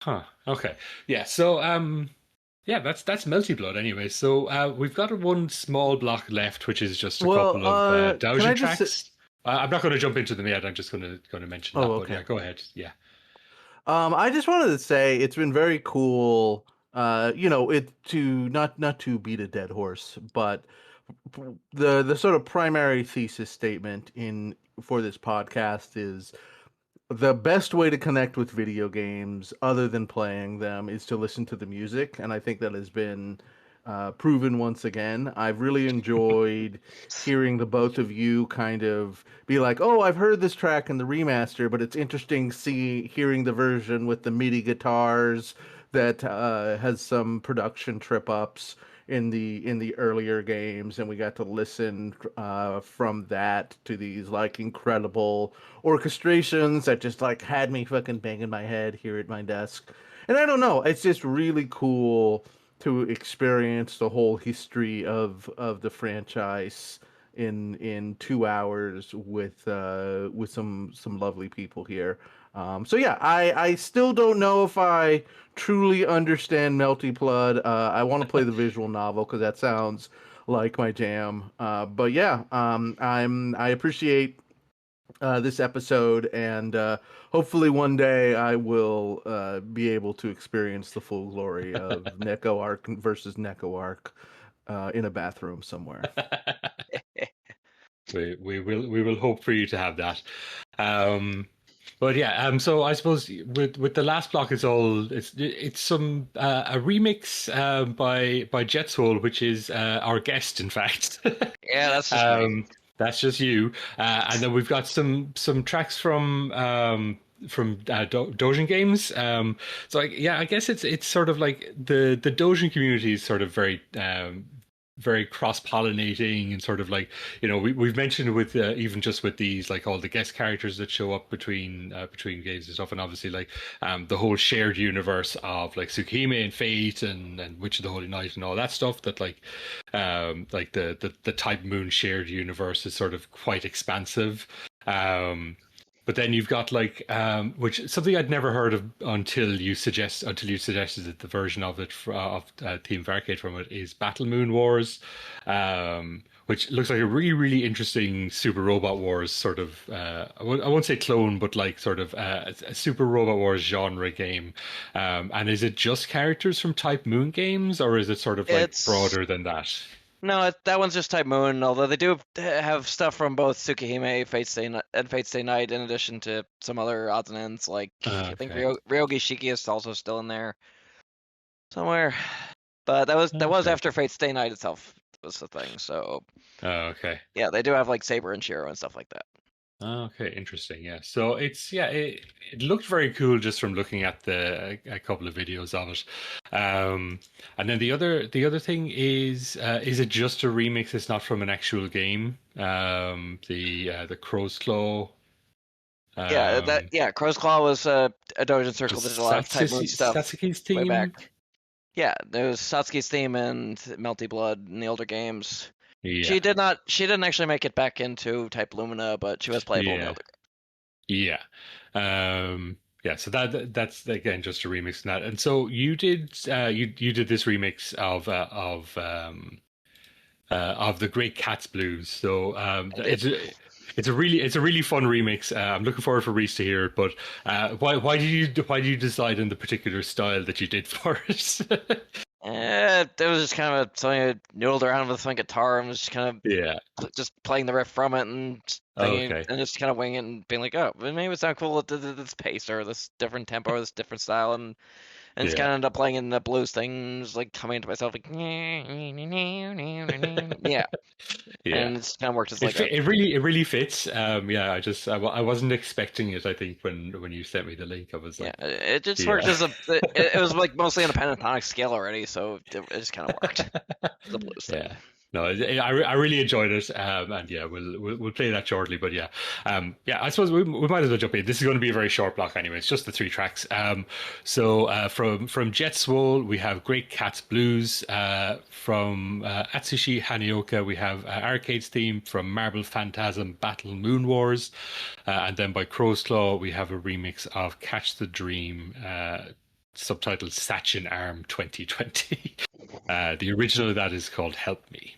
Speaker 1: Huh. Okay. Yeah. So yeah, that's Melty Blood anyway. So we've got one small block left, which is just a
Speaker 2: Well,
Speaker 1: couple of
Speaker 2: can
Speaker 1: Doujin
Speaker 2: I just say...
Speaker 1: tracks. I'm not going to jump into them yet. I'm just going to mention
Speaker 2: Oh,
Speaker 1: that. But
Speaker 2: okay.
Speaker 1: yeah, go ahead. Yeah.
Speaker 2: I just wanted to say it's been very cool. It to not to beat a dead horse, but the sort of primary thesis statement in for this podcast is the best way to connect with video games other than playing them is to listen to the music, and I think that has been proven once again. I've really enjoyed hearing the both of you kind of be like, "Oh, I've heard this track in the remaster, but it's interesting hearing the version with the MIDI guitars that has some production trip ups." In the earlier games, and we got to listen from that to these like incredible orchestrations that just like had me fucking banging my head here at my desk. And I don't know, it's just really cool to experience the whole history of the franchise in 2 hours with some lovely people here. So yeah, I still don't know if I truly understand Melty Blood. I want to play the visual novel because that sounds like my jam. But yeah, I appreciate this episode, and hopefully one day I will be able to experience the full glory of Neko Arc versus Neko Arc in a bathroom somewhere.
Speaker 1: We will hope for you to have that. But yeah, so I suppose with the last block, it's some a remix by Jett Swole, which is our guest, in fact.
Speaker 3: Yeah, that's just me.
Speaker 1: That's just you, and then we've got some tracks from Dojin games. So I guess it's sort of like the Dojin community is sort of very cross-pollinating and sort of like we've mentioned with even just with these like all the guest characters that show up between games and stuff, and obviously like the whole shared universe of like Tsukihime and Fate and Witch of the Holy Night and all that stuff, that like the Type Moon shared universe is sort of quite expansive. But then you've got like which something I'd never heard of until you suggested that the version of it of Team Arcade from it is BattleMoonWars, which looks like a really really interesting Super Robot Wars sort of I won't say clone, but like sort of a Super Robot Wars genre game. And is it just characters from Type Moon games, or is it sort of like
Speaker 3: It's
Speaker 1: broader than that?
Speaker 3: No, that one's just Type Moon, although they do have stuff from both Tsukihime and Fate Stay Night, in addition to some other odds and ends, like I think
Speaker 1: Okay.
Speaker 3: Ryogi Shiki is also still in there somewhere. But that was
Speaker 1: Okay.
Speaker 3: after Fate Stay Night itself was the thing, so
Speaker 1: Okay.
Speaker 3: yeah, they do have like Saber and Shiro and stuff like that.
Speaker 1: Okay, interesting. Yeah. So it looked very cool just from looking at a couple of videos of it. And then the other thing is it just a remix? It's not from an actual game. The Crow's Claw.
Speaker 3: Crow's Claw was a Dojin Circle that did a lot of Type Moon stuff
Speaker 1: Satsuki's
Speaker 3: way
Speaker 1: team.
Speaker 3: back. Yeah, there was Satsuki's theme and Melty Blood in the older games.
Speaker 1: Yeah.
Speaker 3: She didn't actually make it back into Type Lumina, but she was playable in the older games.
Speaker 1: Yeah. Yeah, so that's again just a remix of that. And so you did you did this remix of the Great Cats Blues. So It's a really fun remix. I'm looking forward for Reese to hear it. But why did you decide in the particular style that you did for it?
Speaker 3: It was just kind of something I noodled around with my guitar and was just kind of
Speaker 1: Yeah.
Speaker 3: just playing the riff from it and just thinking,
Speaker 1: Okay.
Speaker 3: and just kind of winging it and being like, oh, maybe it would sound cool at this pace or this different tempo or this different style, and just
Speaker 1: Yeah.
Speaker 3: kind of end up playing in the blues thing, just like coming to myself like, yeah,
Speaker 1: Yeah.
Speaker 3: and it's kind of worked as like a
Speaker 1: It really fits. Yeah. I wasn't expecting it. I think when you sent me the link, I was
Speaker 3: yeah,
Speaker 1: like,
Speaker 3: it just
Speaker 1: yeah.
Speaker 3: worked as it was like mostly on a pentatonic scale already, so it just kind of worked. The blues thing.
Speaker 1: Yeah. No, I really enjoyed it, and yeah, we'll play that shortly. But yeah, yeah, I suppose we might as well jump in. This is going to be a very short block anyway. It's just the 3 tracks. So from Jett Swole, we have Great Cats Blues. From Atsushi Haneoka, we have Arcueid's theme. From Marble Phantasm, BattleMoonWars, and then by Crow's Claw, we have a remix of Catch the Dream. Subtitled Satchin Arm 2020. The original of that is called Help Me.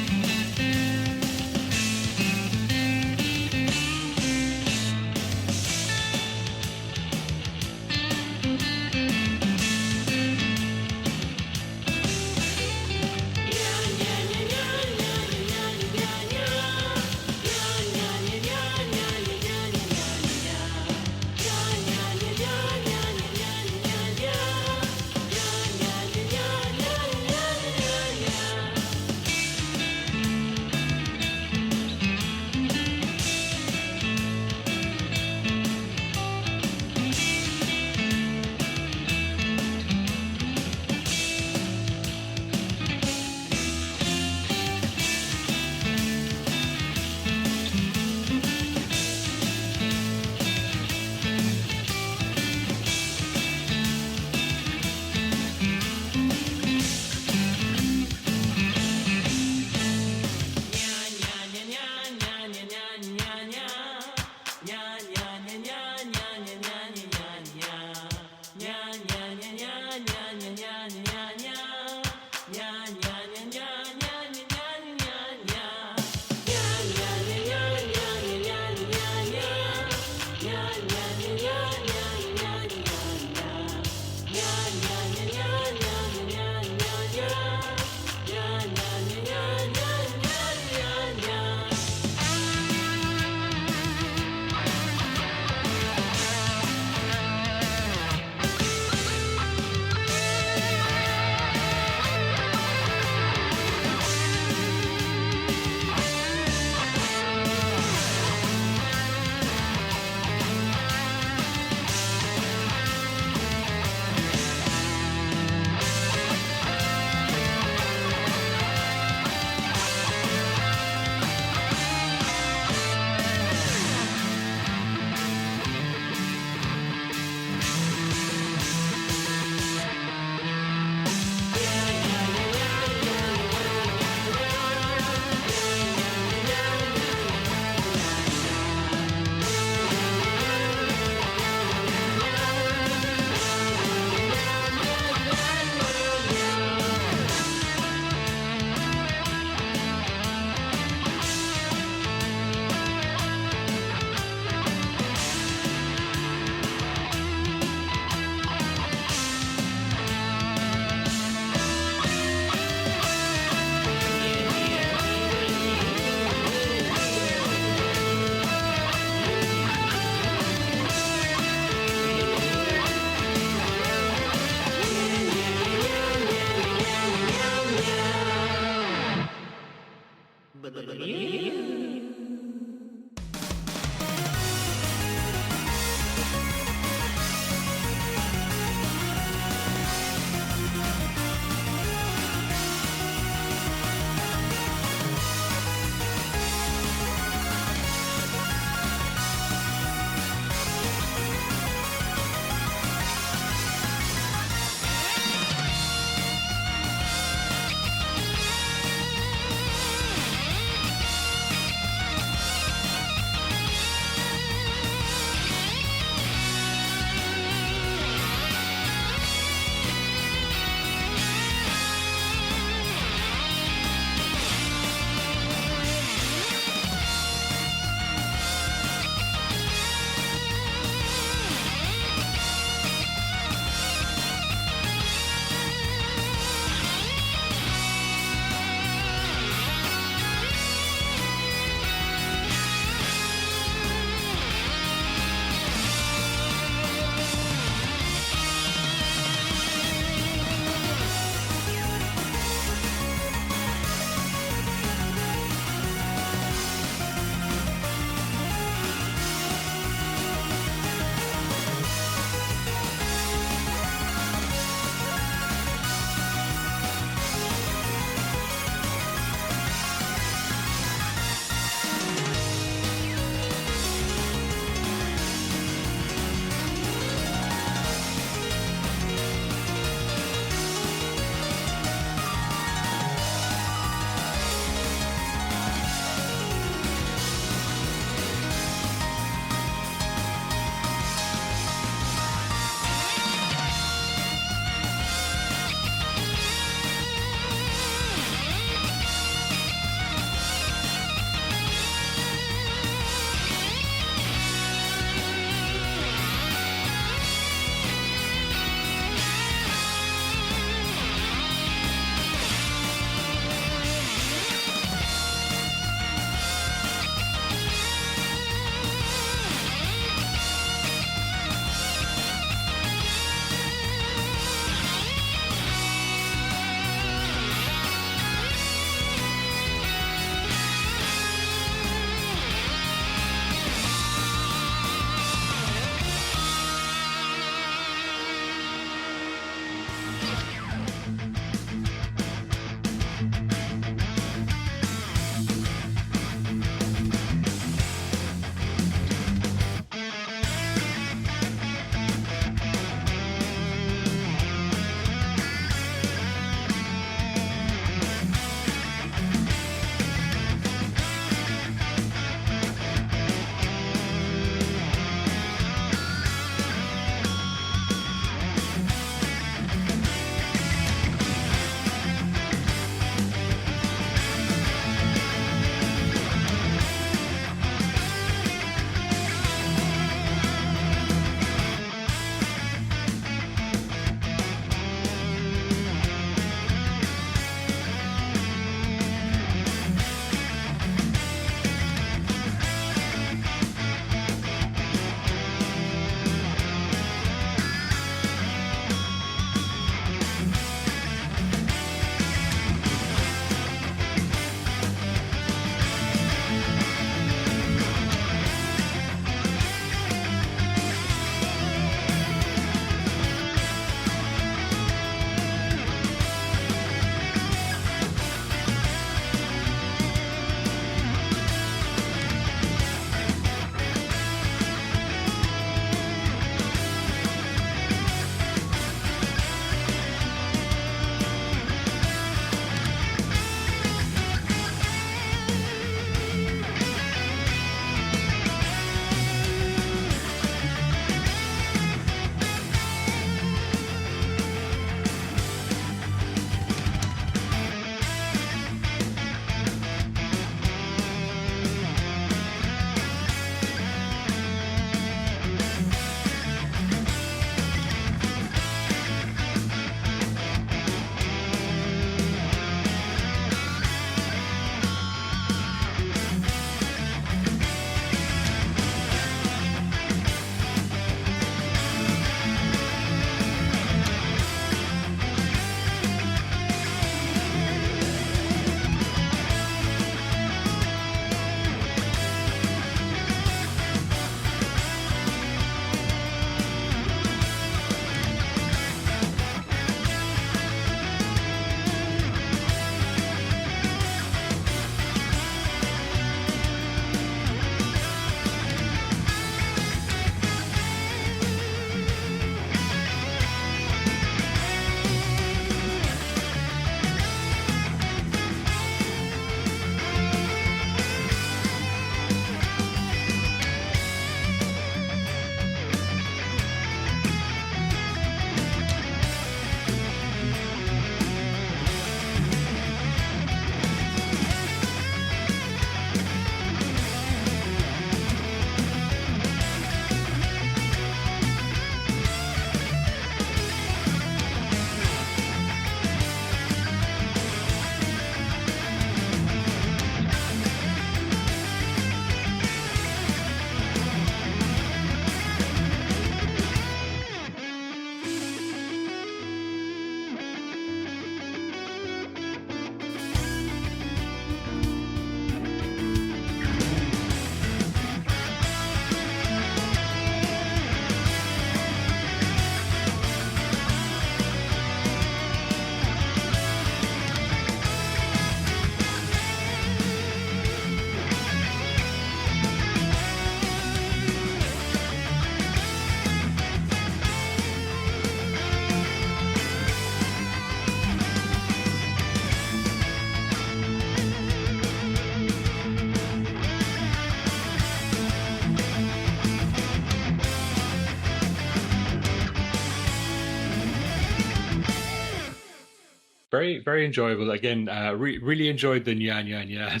Speaker 1: Very, very enjoyable. Again, really enjoyed the nya nya nya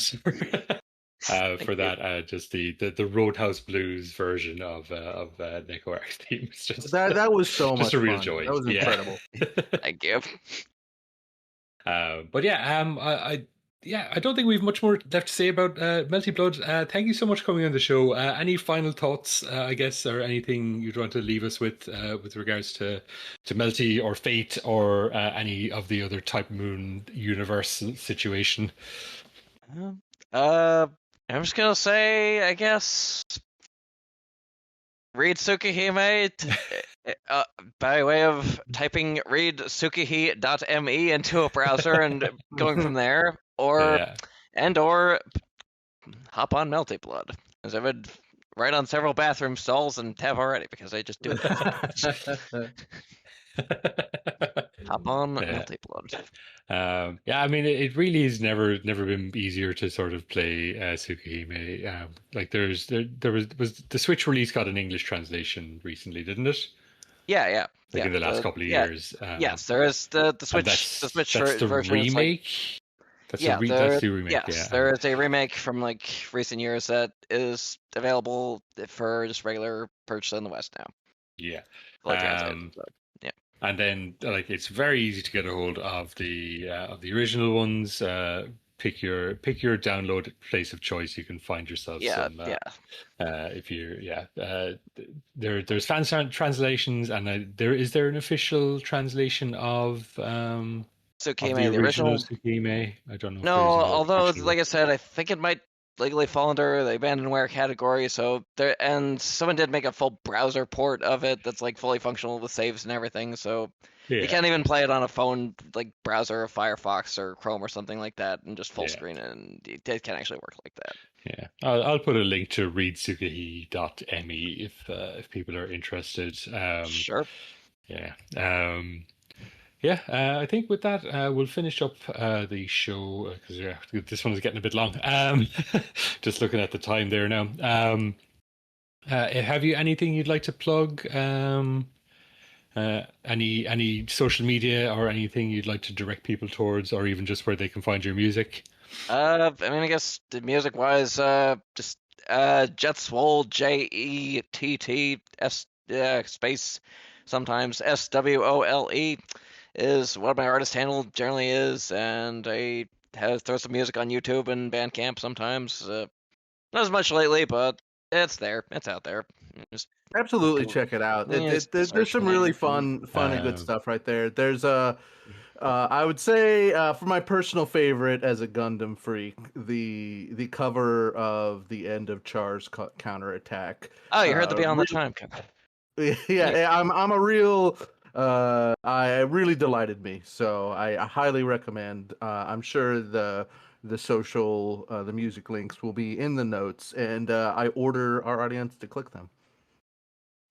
Speaker 1: for that. Just the Roadhouse Blues version of Neko Arc's theme. It's
Speaker 2: That was so
Speaker 1: just
Speaker 2: much
Speaker 1: a real
Speaker 2: fun.
Speaker 1: joy.
Speaker 2: That was
Speaker 1: Yeah.
Speaker 2: incredible.
Speaker 3: Thank you.
Speaker 1: But yeah, I don't think we've much more left to say about Melty Blood. Thank you so much for coming on the show. Any final thoughts, I guess, or anything you'd want to leave us with regards to Melty or Fate or any of the other Type Moon universe situation?
Speaker 3: I'm just gonna say, I guess, read Tsukihime by way of typing read tsukihi.me into a browser and going from there, or hop on Melty Blood, as I would write on several bathroom stalls and have already because I just do that. Hop on Melty Blood.
Speaker 1: Yeah, I mean, it really has never been easier to sort of play Tsukihime. Like there was the Switch release got an English translation recently, didn't it?
Speaker 3: Yeah.
Speaker 1: Like in the last couple of years.
Speaker 3: Yes, there is the Switch.
Speaker 1: That's
Speaker 3: the Switch
Speaker 1: the
Speaker 3: version
Speaker 1: remake. That's the remake.
Speaker 3: Yes,
Speaker 1: yeah.
Speaker 3: there is a remake from like recent years that is available for just regular purchase in the West now.
Speaker 1: Yeah.
Speaker 3: Yeah.
Speaker 1: And then like it's very easy to get a hold of the original ones. Pick your download place of choice. You can find yourself some. If you're there's fan translations, and there an official translation of
Speaker 3: Tsukihime, the original
Speaker 1: Tsukihime. I don't know.
Speaker 3: No, although like I said, I think it might legally fall under the abandonware category. So someone did make a full browser port of it that's like fully functional with saves and everything. So you can't even play it on a phone like browser, Firefox or Chrome or something like that, and just full screen it, and it can actually work like that.
Speaker 1: Yeah, I'll put a link to readtsukihi.me if people are interested.
Speaker 3: Sure.
Speaker 1: Yeah. I think with that, we'll finish up the show because this one is getting a bit long. Just looking at the time there now. Have you anything you'd like to plug? Any social media or anything you'd like to direct people towards, or even just where they can find your music?
Speaker 3: I mean, I guess the music-wise, just Jett Swole, JETT space sometimes SWOLE is what my artist handle generally is, and I throw some music on YouTube and Bandcamp sometimes. Not as much lately, but it's there. It's out there.
Speaker 2: Absolutely, check it out. There's some really fun and good stuff right there. There's I would say for my personal favorite as a Gundam freak, the cover of the end of Char's counterattack.
Speaker 3: Oh, you heard the Beyond the Time cover.
Speaker 2: Yeah, I'm a real. I really delighted me, so I highly recommend. I'm sure the social the music links will be in the notes, and I order our audience to click them.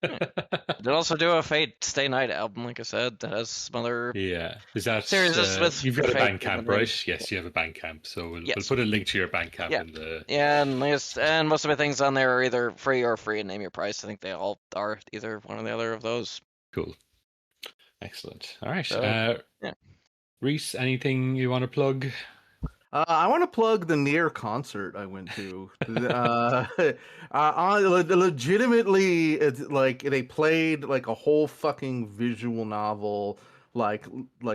Speaker 3: Did also do a Fate Stay Night album, like I said, that has some other
Speaker 1: is that
Speaker 3: series with
Speaker 1: you've got a
Speaker 3: Fate
Speaker 1: Bandcamp, right? Yes, you have a Bandcamp, so we'll put a link to your Bandcamp in the
Speaker 3: and most of my things on there are either free or free and name your price. I think they all are either one or the other of those.
Speaker 1: Cool. Excellent. All right. Reese, anything you want to plug?
Speaker 2: I want to plug the Nier concert I went to. Legitimately, it's like they played like a whole fucking visual novel, like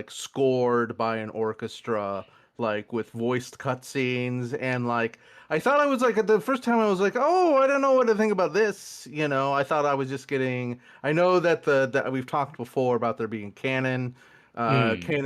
Speaker 2: scored by an orchestra, like with voiced cutscenes, and like I thought I was like the first time I was like, oh, I don't know what to think about this. You know, I thought I was just getting. I know that that we've talked before about there being canon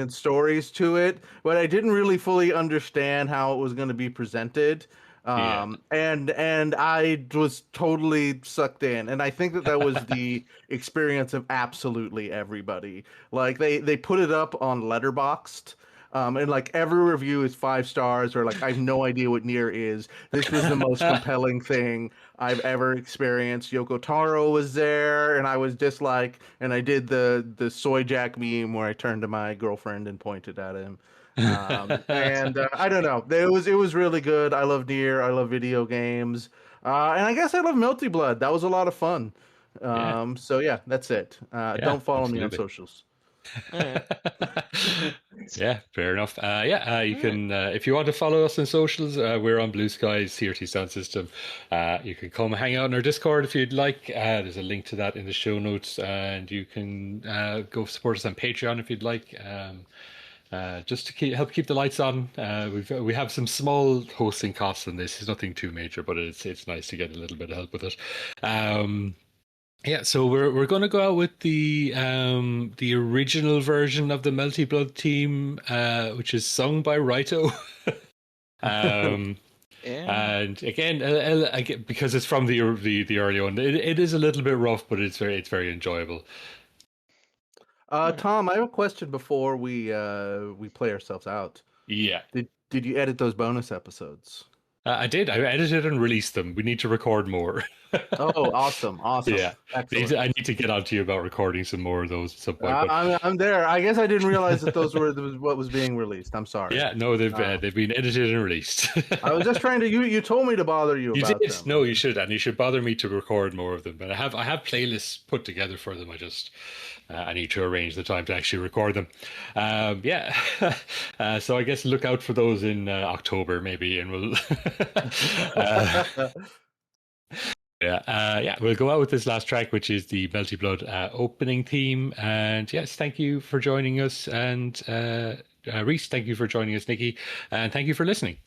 Speaker 2: stories to it, but I didn't really fully understand how it was going to be presented. And I was totally sucked in, and I think that was the experience of absolutely everybody. Like they put it up on Letterboxd. And like every review is 5 stars, or like I have no idea what Nier is. This was the most compelling thing I've ever experienced. Yoko Taro was there, and I was just like, and I did the soy jack meme where I turned to my girlfriend and pointed at him. And I don't know, it was really good. I love Nier. I love video games, and I guess I love Melty Blood. That was a lot of fun. So yeah, that's it. Don't follow me on socials.
Speaker 3: Alright.
Speaker 1: Yeah, fair enough. You can if you want to follow us on socials, we're on Blue Sky's CRT Sound System. You can come hang out in our Discord if you'd like. There's a link to that in the show notes, and you can go support us on Patreon if you'd like. Just to help keep the lights on. We have some small hosting costs on this. It's nothing too major, but it's nice to get a little bit of help with it. Yeah, so we're going to go out with the original version of the Melty Blood theme, which is sung by Raito. And again, because it's from the early one, it is a little bit rough, but it's very enjoyable.
Speaker 2: Tom, I have a question before we play ourselves out.
Speaker 1: Yeah.
Speaker 2: Did you edit those bonus episodes?
Speaker 1: I did. I edited and released them. We need to record more.
Speaker 2: Oh, awesome.
Speaker 1: Yeah.
Speaker 2: Excellent.
Speaker 1: I need to get onto you about recording some more of those at some point.
Speaker 2: I'm there. I guess I didn't realize that those were what was being released. I'm sorry.
Speaker 1: Yeah, no, they've been edited and released.
Speaker 2: I was just trying to. You told me to bother you.
Speaker 1: You
Speaker 2: about
Speaker 1: did.
Speaker 2: them.
Speaker 1: No, you should, and you should bother me to record more of them. But I have playlists put together for them. I need to arrange the time to actually record them. So I guess look out for those in October maybe, and we'll. We'll go out with this last track, which is the Melty Blood opening theme. And yes, thank you for joining us, and Reese, thank you for joining us, Nikki, and thank you for listening.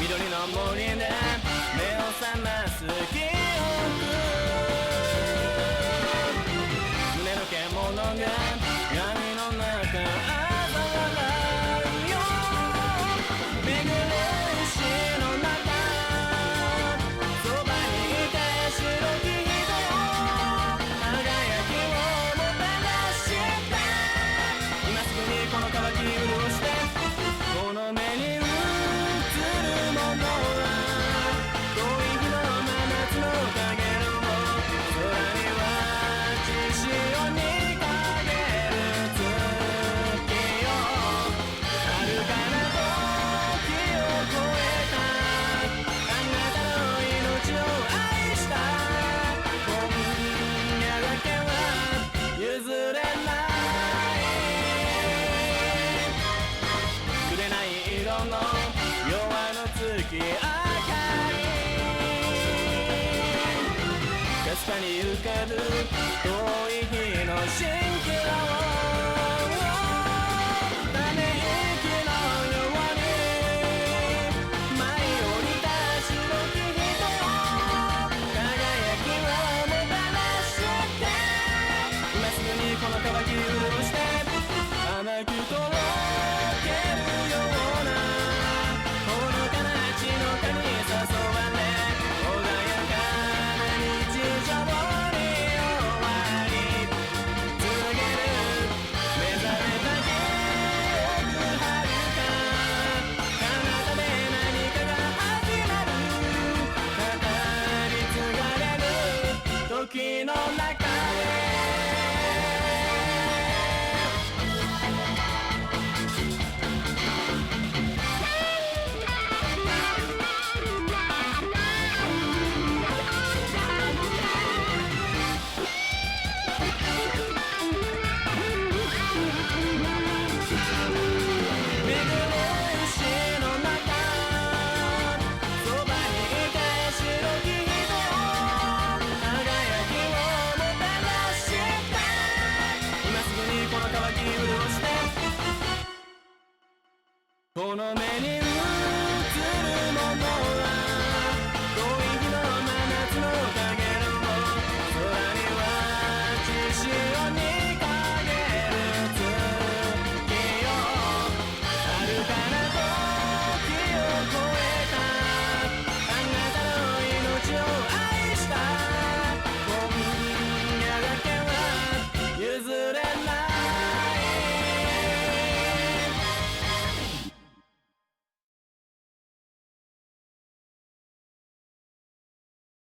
Speaker 4: 緑の森で目を覚ます記憶胸の獣が闇の中嘲笑うよ巡る石の中そばにいて白き人よ輝きをもたらして今すぐにこの渇き潤してこの目にかに浮かぶ遠い日の蜃気楼ため息のように舞い降りた白き人よ輝きをもたらして今すぐにこの渇き潤して甘くとろけるようなほのかな血の蚊に誘われ時の中でこの